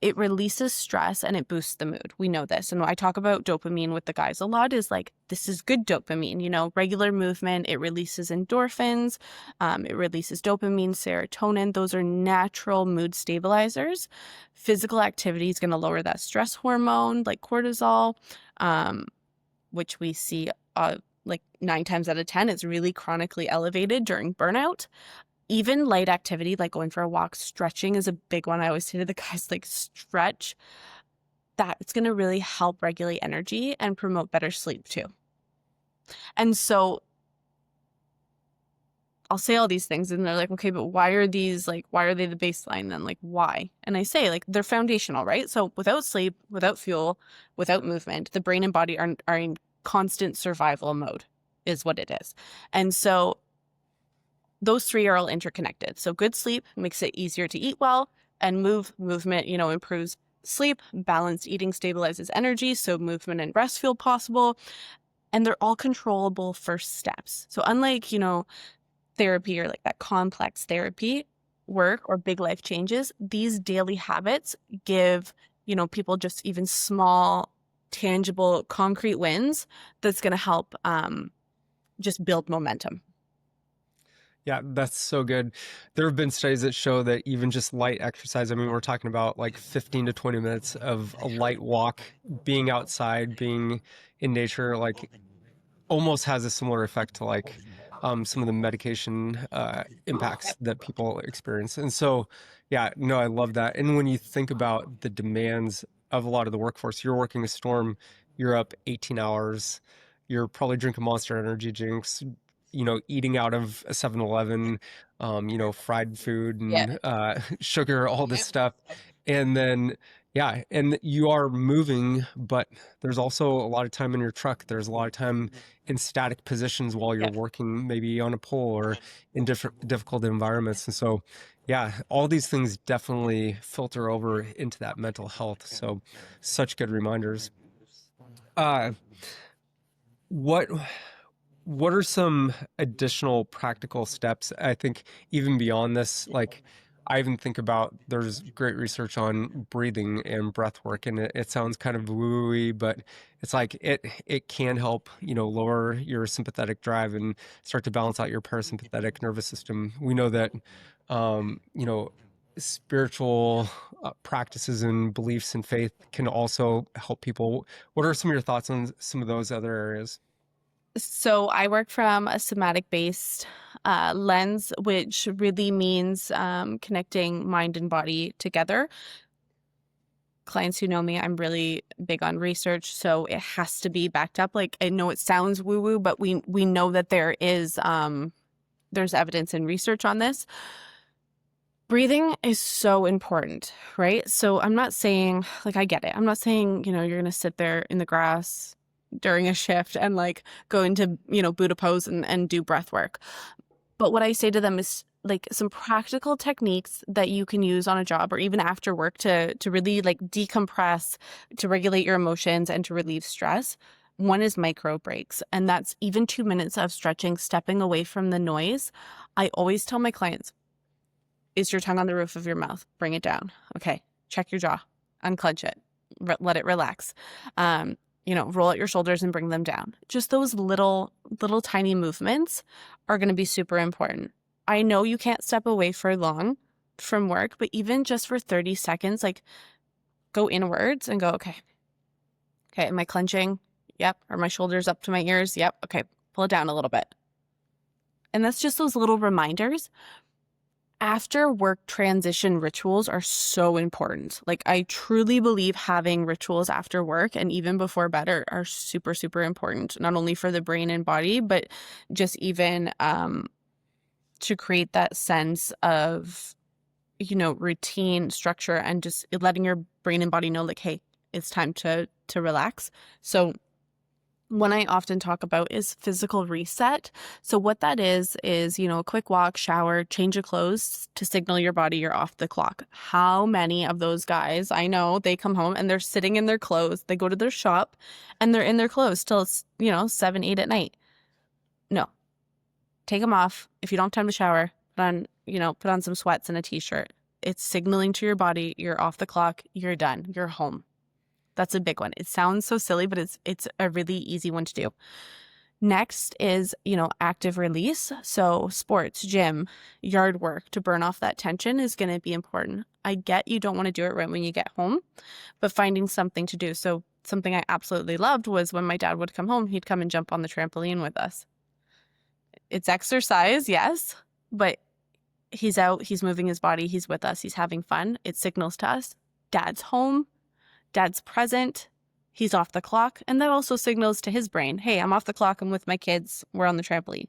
it releases stress and it boosts the mood. We know this. And I talk about dopamine with the guys a lot is like, this is good dopamine, regular movement. It releases endorphins. It releases dopamine, serotonin. Those are natural mood stabilizers. Physical activity is going to lower that stress hormone like cortisol, which we see like 9 times out of 10, it's really chronically elevated during burnout. Even light activity, like going for a walk, stretching is a big one. I always say to the guys, like, stretch. That it's going to really help regulate energy and promote better sleep too. And so I'll say all these things and they're like, okay, but why are they the baseline then? Like, why? And I say, like, they're foundational, right? So without sleep, without fuel, without movement, the brain and body are in constant survival mode is what it is. And so those 3 are all interconnected. So good sleep makes it easier to eat well, and movement, improves sleep. Balanced eating stabilizes energy, so movement and rest feel possible. And they're all controllable first steps. So unlike, therapy or like that complex therapy work or big life changes, these daily habits give, people just even small, tangible, concrete wins that's going to help just build momentum. Yeah, that's so good. There have been studies that show that even just light exercise, I mean, we're talking about like 15 to 20 minutes of a light walk, being outside, being in nature, like almost has a similar effect to like some of the medication impacts that people experience. And so, yeah, no, I love that. And when you think about the demands of a lot of the workforce, you're working a storm, you're up 18 hours, you're probably drinking Monster Energy drinks, eating out of a 7-Eleven, fried food and sugar, all this stuff. And then Yeah, and you are moving, but there's also a lot of time in your truck. There's a lot of time in static positions while you're Yeah. working, maybe on a pole or in different difficult environments. And so, yeah, all these things definitely filter over into that mental health. So, such good reminders. Uh, what what are some additional practical steps? I think even beyond this, like I even think about there's great research on breathing and breath work, and it sounds kind of woo-y, but it's like it can help, lower your sympathetic drive and start to balance out your parasympathetic nervous system. We know that, you know, spiritual practices and beliefs and faith can also help people. What are some of your thoughts on some of those other areas? So I work from a somatic based lens, which really means connecting mind and body together. Clients who know me, I'm really big on research, so it has to be backed up. Like, I know it sounds woo woo, but we know that there is there's evidence and research on this. Breathing is so important, right? So I'm not saying, like, I get it. I'm not saying, you're going to sit there in the grass during a shift and like go into, Buddha pose and do breath work. But what I say to them is like some practical techniques that you can use on a job or even after work to really like decompress, to regulate your emotions and to relieve stress. One is micro breaks, and that's even 2 minutes of stretching, stepping away from the noise. I always tell my clients, is your tongue on the roof of your mouth? Bring it down. Okay. Check your jaw. Unclench it. Let it relax. Roll out your shoulders and bring them down. Just those little tiny movements are going to be super important. I know you can't step away for long from work, but even just for 30 seconds, like go inwards and go, okay, am I clenching? Yep. Are my shoulders up to my ears? Yep. Okay. Pull it down a little bit. And that's just those little reminders. After work transition rituals are so important. Like, I truly believe having rituals after work and even before bed are super, super important, not only for the brain and body, but just even to create that sense of, routine, structure, and just letting your brain and body know, like, hey, it's time to relax. So one I often talk about is physical reset. So what that is, a quick walk, shower, change of clothes to signal your body you're off the clock. How many of those guys, I know, they come home and they're sitting in their clothes. They go to their shop and they're in their clothes till, 7, 8 at night. No, take them off. If you don't have time to shower, put on some sweats and a t-shirt. It's signaling to your body you're off the clock, you're done, you're home. That's a big one. It sounds so silly, but it's a really easy one to do. Next is, active release. So sports, gym, yard work to burn off that tension is going to be important. I get you don't want to do it right when you get home, but finding something to do. So something I absolutely loved was when my dad would come home, he'd come and jump on the trampoline with us. It's exercise, yes, but he's out, he's moving his body, he's with us, he's having fun. It signals to us, Dad's home. Dad's present, he's off the clock, and that also signals to his brain, hey, I'm off the clock, I'm with my kids, we're on the trampoline.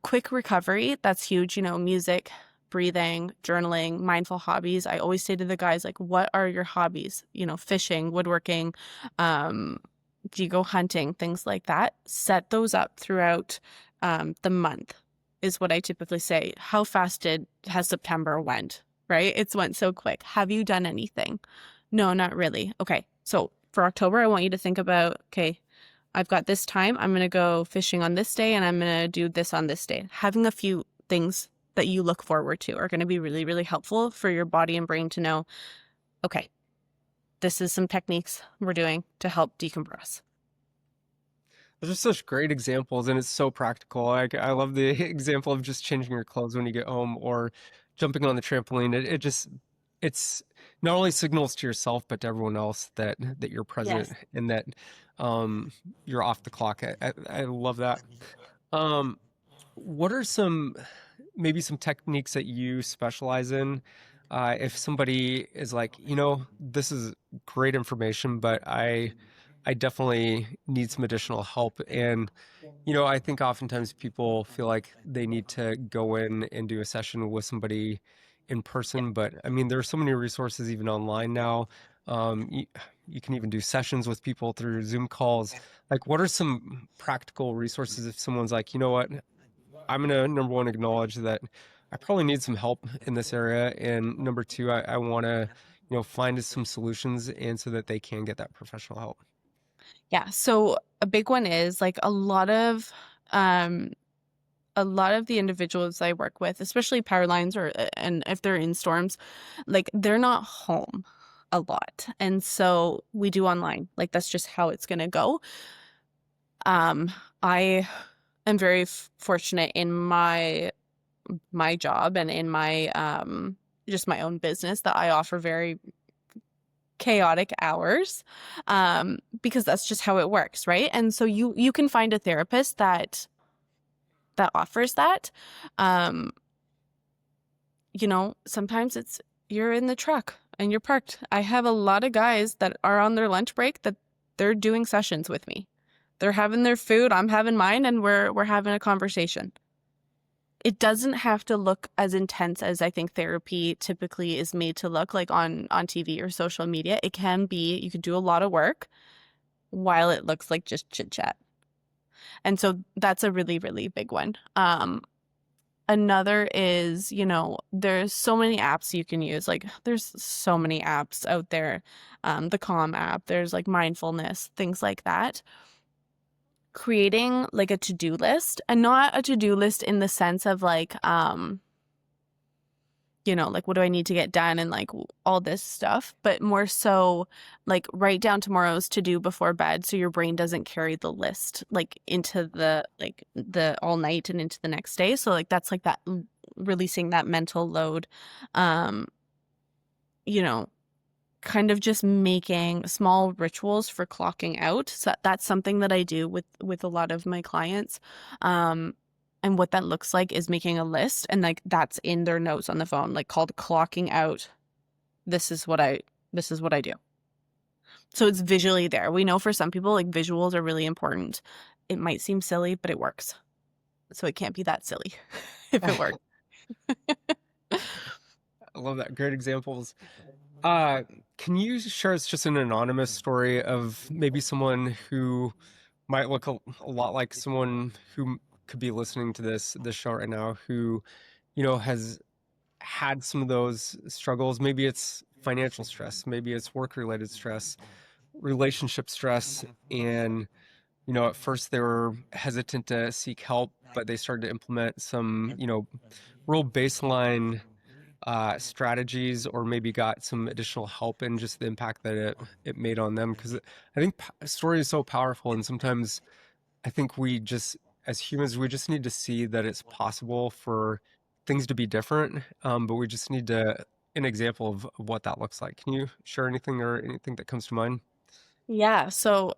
Quick recovery, that's huge, music, breathing, journaling, mindful hobbies. I always say to the guys, like, what are your hobbies? Fishing, woodworking, do you go hunting, things like that. Set those up throughout the month is what I typically say. How fast has September went? Right? It's went so quick. Have you done anything? No, not really. Okay. So for October, I want you to think about, okay, I've got this time. I'm going to go fishing on this day and I'm going to do this on this day. Having a few things that you look forward to are going to be really, really helpful for your body and brain to know, okay, this is some techniques we're doing to help decompress. Those are such great examples, and it's so practical. Like, I love the example of just changing your clothes when you get home or jumping on the trampoline. It's not only signals to yourself, but to everyone else that you're present. Yes. And that you're off the clock. I love that. What are maybe some techniques that you specialize in? If somebody is like, this is great information, but I definitely need some additional help. And, I think oftentimes people feel like they need to go in and do a session with somebody in person, but I mean, there are so many resources even online now. You can even do sessions with people through Zoom calls. Like, what are some practical resources if someone's like, you know what, I'm going to, number one, acknowledge that I probably need some help in this area. And number two, I want to, find some solutions and so that they can get that professional help. Yeah. So a big one is like um, a lot of the individuals I work with, especially power lines and if they're in storms, like they're not home a lot. And so we do online. Like that's just how it's going to go. I am very fortunate in my job and in my just my own business that I offer very chaotic hours because that's just how it works, right? And so you can find a therapist that offers that. Sometimes it's you're in the truck and you're parked. I have a lot of guys that are on their lunch break that they're doing sessions with me. They're having their food, I'm having mine, and we're having a conversation. It doesn't have to look as intense as I think therapy typically is made to look like on TV or social media. It can be, you can do a lot of work while it looks like just chit chat. And so that's a really, really big one. Another is, there's so many apps you can use. Like there's so many apps out there. The Calm app, there's like mindfulness, things like that. Creating like a to-do list, and not a to-do list in the sense of like, like what do I need to get done and like all this stuff, but more so like write down tomorrow's to do before bed so your brain doesn't carry the list like into the all night and into the next day. So like that's like that releasing that mental load, kind of just making small rituals for clocking out. So that's something that I do with a lot of my clients. And what that looks like is making a list, and like that's in their notes on the phone, like called clocking out. This is what I do. So it's visually there. We know for some people like visuals are really important. It might seem silly, but it works. So it can't be that silly if it works. I love that. Great examples. Can you share us just an anonymous story of maybe someone who might look a lot like someone who could be listening to this show right now, who, has had some of those struggles? Maybe it's financial stress, maybe it's work-related stress, relationship stress, and, at first they were hesitant to seek help, but they started to implement some, real baseline strategies, or maybe got some additional help in just the impact that it made on them. Because I think story is so powerful, and sometimes I think we just, as humans, we just need to see that it's possible for things to be different, but we just need an example of what that looks like. Can you share anything that comes to mind? Yeah, so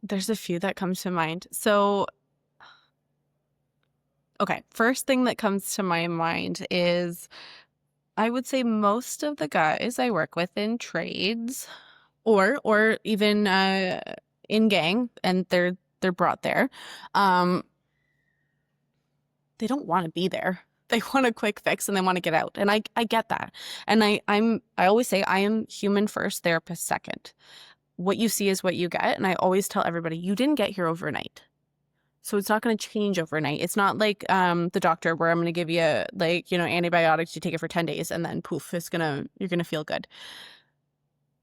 there's a few that comes to mind. So okay, first thing that comes to my mind is I would say most of the guys I work with in trades or even in gang, and they're brought there, they don't want to be there. They want a quick fix and they want to get out. And I get that. And I always say I am human first, therapist second. What you see is what you get. And I always tell everybody, you didn't get here overnight. So it's not going to change overnight. It's not like the doctor where I'm going to give you antibiotics, you take it for 10 days and then poof, you're going to feel good.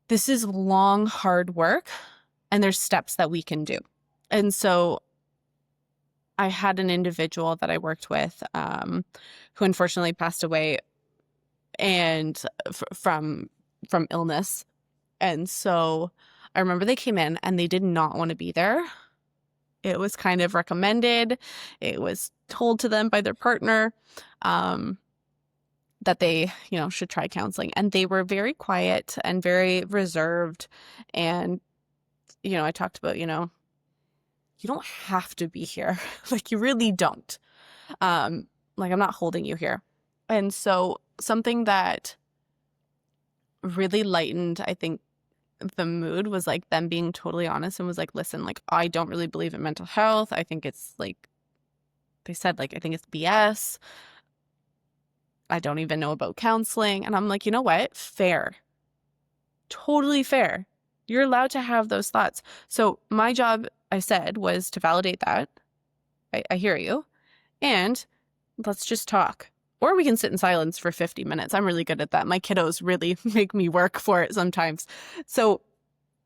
This is long, hard work, and there's steps that we can do. And so I had an individual that I worked with who unfortunately passed away and from illness. And so I remember they came in and they did not want to be there. It was kind of recommended. It was told to them by their partner that they, should try counseling. And they were very quiet and very reserved. And, I talked about, you don't have to be here. Like, you really don't. I'm not holding you here. And so something that really lightened, I think, the mood was like them being totally honest and was like, listen, like, I don't really believe in mental health. I think it's like, they said, like, I think it's BS. I don't even know about counseling. And I'm like, you know what? Fair. Totally fair. You're allowed to have those thoughts. So my job, I said, was to validate that. I hear you. And let's just talk. Or we can sit in silence for 50 minutes. I'm really good at that. My kiddos really make me work for it sometimes. So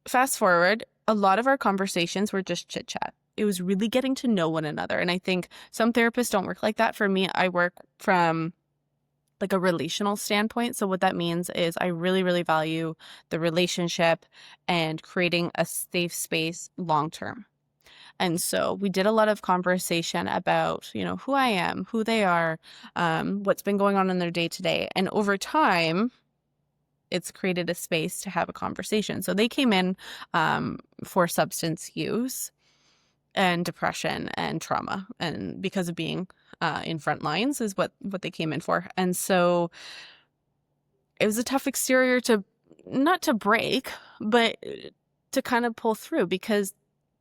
fast forward, a lot of our conversations were just chit chat. It was really getting to know one another. And I think some therapists don't work like that. For me, I work from like a relational standpoint. So what that means is I really, really value the relationship and creating a safe space long term. And so we did a lot of conversation about, who I am, who they are, what's been going on in their day to day. And over time, it's created a space to have a conversation. So they came in for substance use and depression and trauma. And because of being in front lines is what they came in for. And so it was a tough exterior not to break, but to kind of pull through, because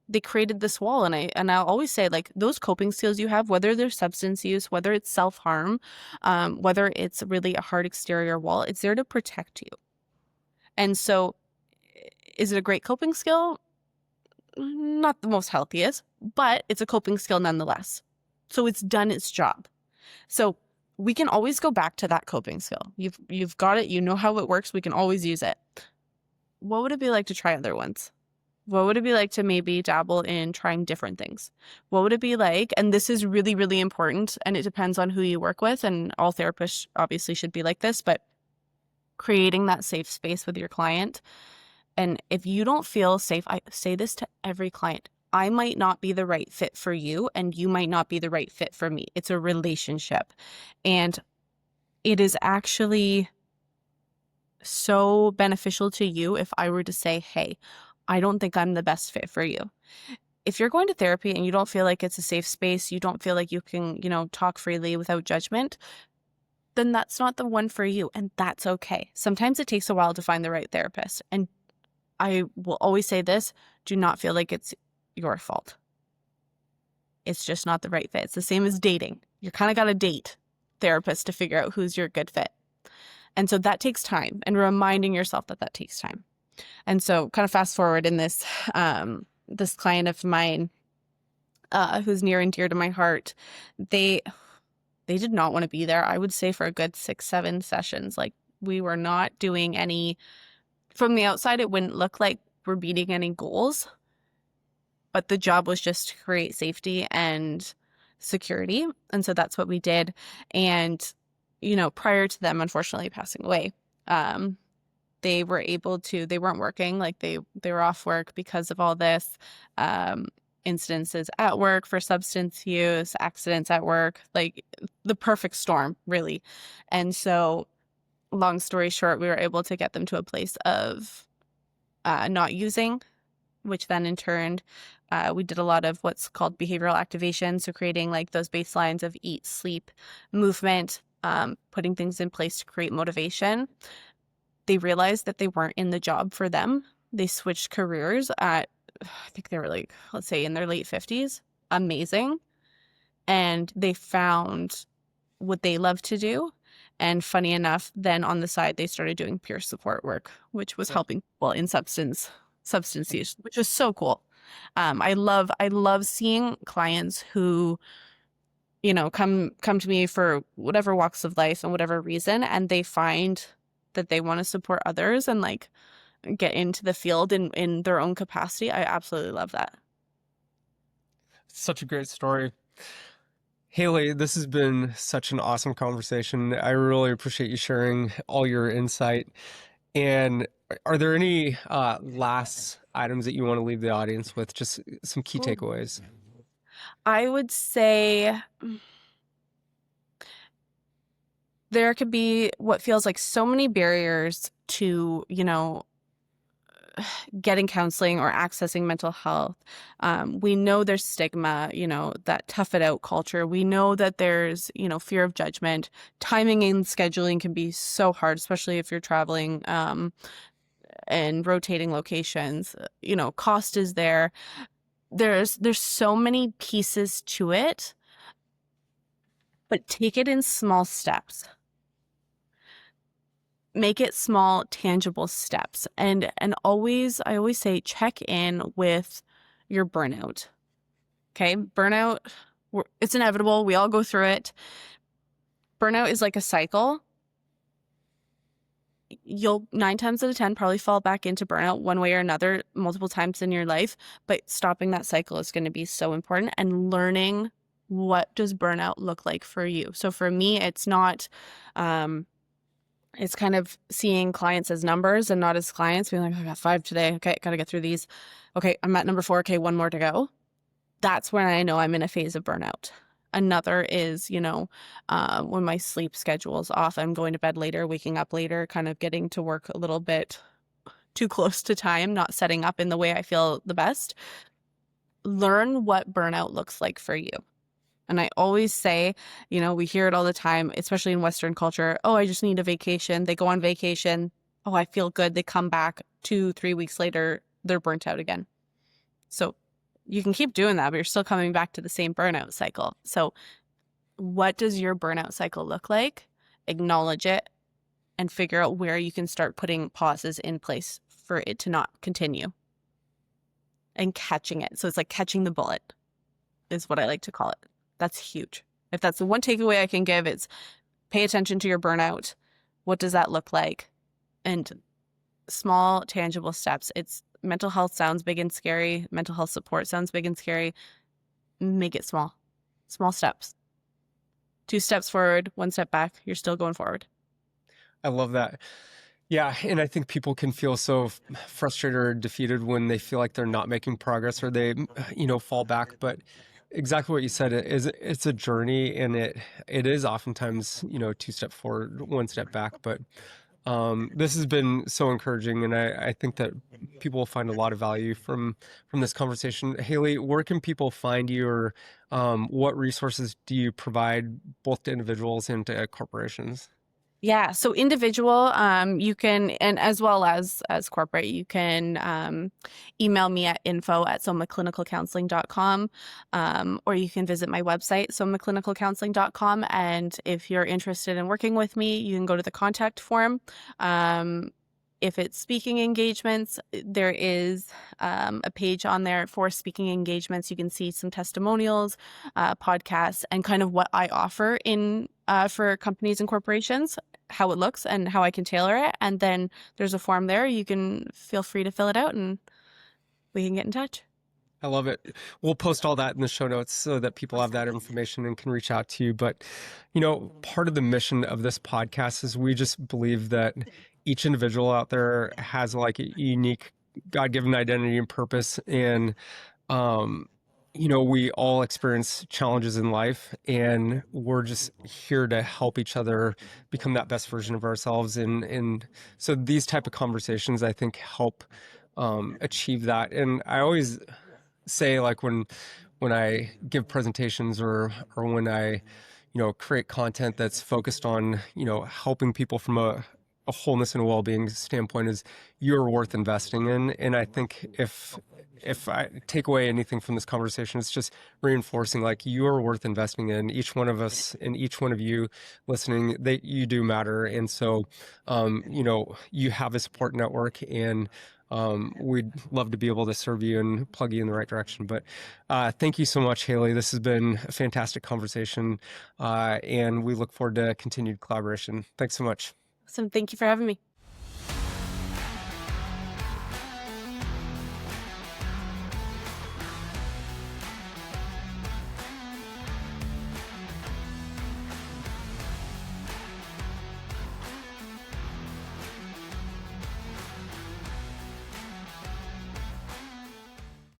they created this wall. And I'll always say, like, those coping skills you have, whether they're substance use, whether it's self-harm, whether it's really a hard exterior wall, it's there to protect you. And so is it a great coping skill? Not the most healthiest, but it's a coping skill nonetheless. So it's done its job. So we can always go back to that coping skill. You've got it. You know how it works. We can always use it. What would it be like to try other ones? What would it be like to maybe dabble in trying different things? What would it be like? And this is really, really important, and it depends on who you work with, and all therapists obviously should be like this, but creating that safe space with your client. And if you don't feel safe, I say this to every client, I might not be the right fit for you, and you might not be the right fit for me. It's a relationship. And it is actually so beneficial to you if I were to say, hey, I don't think I'm the best fit for you. If you're going to therapy and you don't feel like it's a safe space, you don't feel like you can, talk freely without judgment, then that's not the one for you. And that's okay. Sometimes it takes a while to find the right therapist. And I will always say this, do not feel like it's your fault. It's just not the right fit. It's the same as dating. You kind of got to date therapists to figure out who's your good fit. And so that takes time, and reminding yourself that takes time. And so kind of fast forward in this, this client of mine, who's near and dear to my heart, they did not want to be there. I would say for a good 6-7 sessions. Like, we were not doing any, from the outside, it wouldn't look like we're meeting any goals, but the job was just to create safety and security. And so that's what we did. And, prior to them, unfortunately, passing away, they weren't working, like they were off work because of all this, incidences at work for substance use, accidents at work, like the perfect storm, really. And so long story short, we were able to get them to a place of not using, which then in turn, we did a lot of what's called behavioral activation. So creating like those baselines of eat, sleep, movement, putting things in place to create motivation. They realized that they weren't in the job for them. They switched careers at, I think they were like, let's say in their late 50s. Amazing. And they found what they love to do. And funny enough, then on the side, they started doing peer support work, which was helping people in substance use, which was so cool. I love seeing clients who, come to me for whatever walks of life and whatever reason, and they find that they want to support others and like get into the field in their own capacity. I absolutely love that. Such a great story. Hayley, this has been such an awesome conversation. I really appreciate you sharing all your insight. And are there any last items that you want to leave the audience with? Just some key takeaways. I would say there could be what feels like so many barriers to, getting counseling or accessing mental health. We know there's stigma, that tough it out culture. We know that there's, fear of judgment. Timing and scheduling can be so hard, especially if you're traveling and rotating locations. Cost is there. There's so many pieces to it, but take it in small steps. make it small, tangible steps. And I always say check in with your burnout. Okay? Burnout, it's inevitable. We all go through it. Burnout is like a cycle. You'll 9 times out of 10 probably fall back into burnout one way or another multiple times in your life, but stopping that cycle is going to be so important, and learning what does burnout look like for you. So for me, it's not, it's kind of seeing clients as numbers and not as clients, being like, I got 5 today. Okay, got to get through these. Okay, I'm at number 4. Okay, 1 more to go. That's when I know I'm in a phase of burnout. Another is, when my sleep schedule is off, I'm going to bed later, waking up later, kind of getting to work a little bit too close to time, not setting up in the way I feel the best. Learn what burnout looks like for you. And I always say, we hear it all the time, especially in Western culture. Oh, I just need a vacation. They go on vacation. Oh, I feel good. They come back 2-3 weeks later, they're burnt out again. So you can keep doing that, but you're still coming back to the same burnout cycle. So what does your burnout cycle look like? Acknowledge it and figure out where you can start putting pauses in place for it to not continue, and catching it. So it's like catching the bullet is what I like to call it. That's huge. If that's the one takeaway I can give, it's pay attention to your burnout. What does that look like? And small, tangible steps. It's mental health sounds big and scary. Mental health support sounds big and scary. Make it small. Small steps. 2 steps forward, 1 step back. You're still going forward. I love that. Yeah, and I think people can feel so frustrated or defeated when they feel like they're not making progress, or they, fall back. But exactly what you said, it's a journey, and it is oftentimes, 2 steps forward, 1 step back. But this has been so encouraging, and I think that people will find a lot of value from this conversation. Hayley, where can people find you, or what resources do you provide both to individuals and to corporations? Yeah. So individual, you can, and as well as corporate, you can email me at info@somaclinicalcounseling.com, or you can visit my website, somaclinicalcounseling.com. And if you're interested in working with me, you can go to the contact form. If it's speaking engagements, there is a page on there for speaking engagements. You can see some testimonials, podcasts, and kind of what I offer in for companies and corporations, how it looks and how I can tailor it. And then there's a form there. You can feel free to fill it out, and we can get in touch. I love it. We'll post all that in the show notes so that people have that information and can reach out to you. But, part of the mission of this podcast is we just believe that each individual out there has like a unique God-given identity and purpose. And, we all experience challenges in life, and we're just here to help each other become that best version of ourselves. And so these type of conversations, I think, help achieve that. And I always say, like, when I give presentations or when I, create content that's focused on, helping people from a wholeness and a well-being standpoint, is you're worth investing in. And I think if I take away anything from this conversation, it's just reinforcing, like, you're worth investing in. Each one of us and each one of you listening, you do matter. And so, you have a support network, and we'd love to be able to serve you and plug you in the right direction. But thank you so much, Hayley. This has been a fantastic conversation, and we look forward to continued collaboration. Thanks so much. So thank you for having me.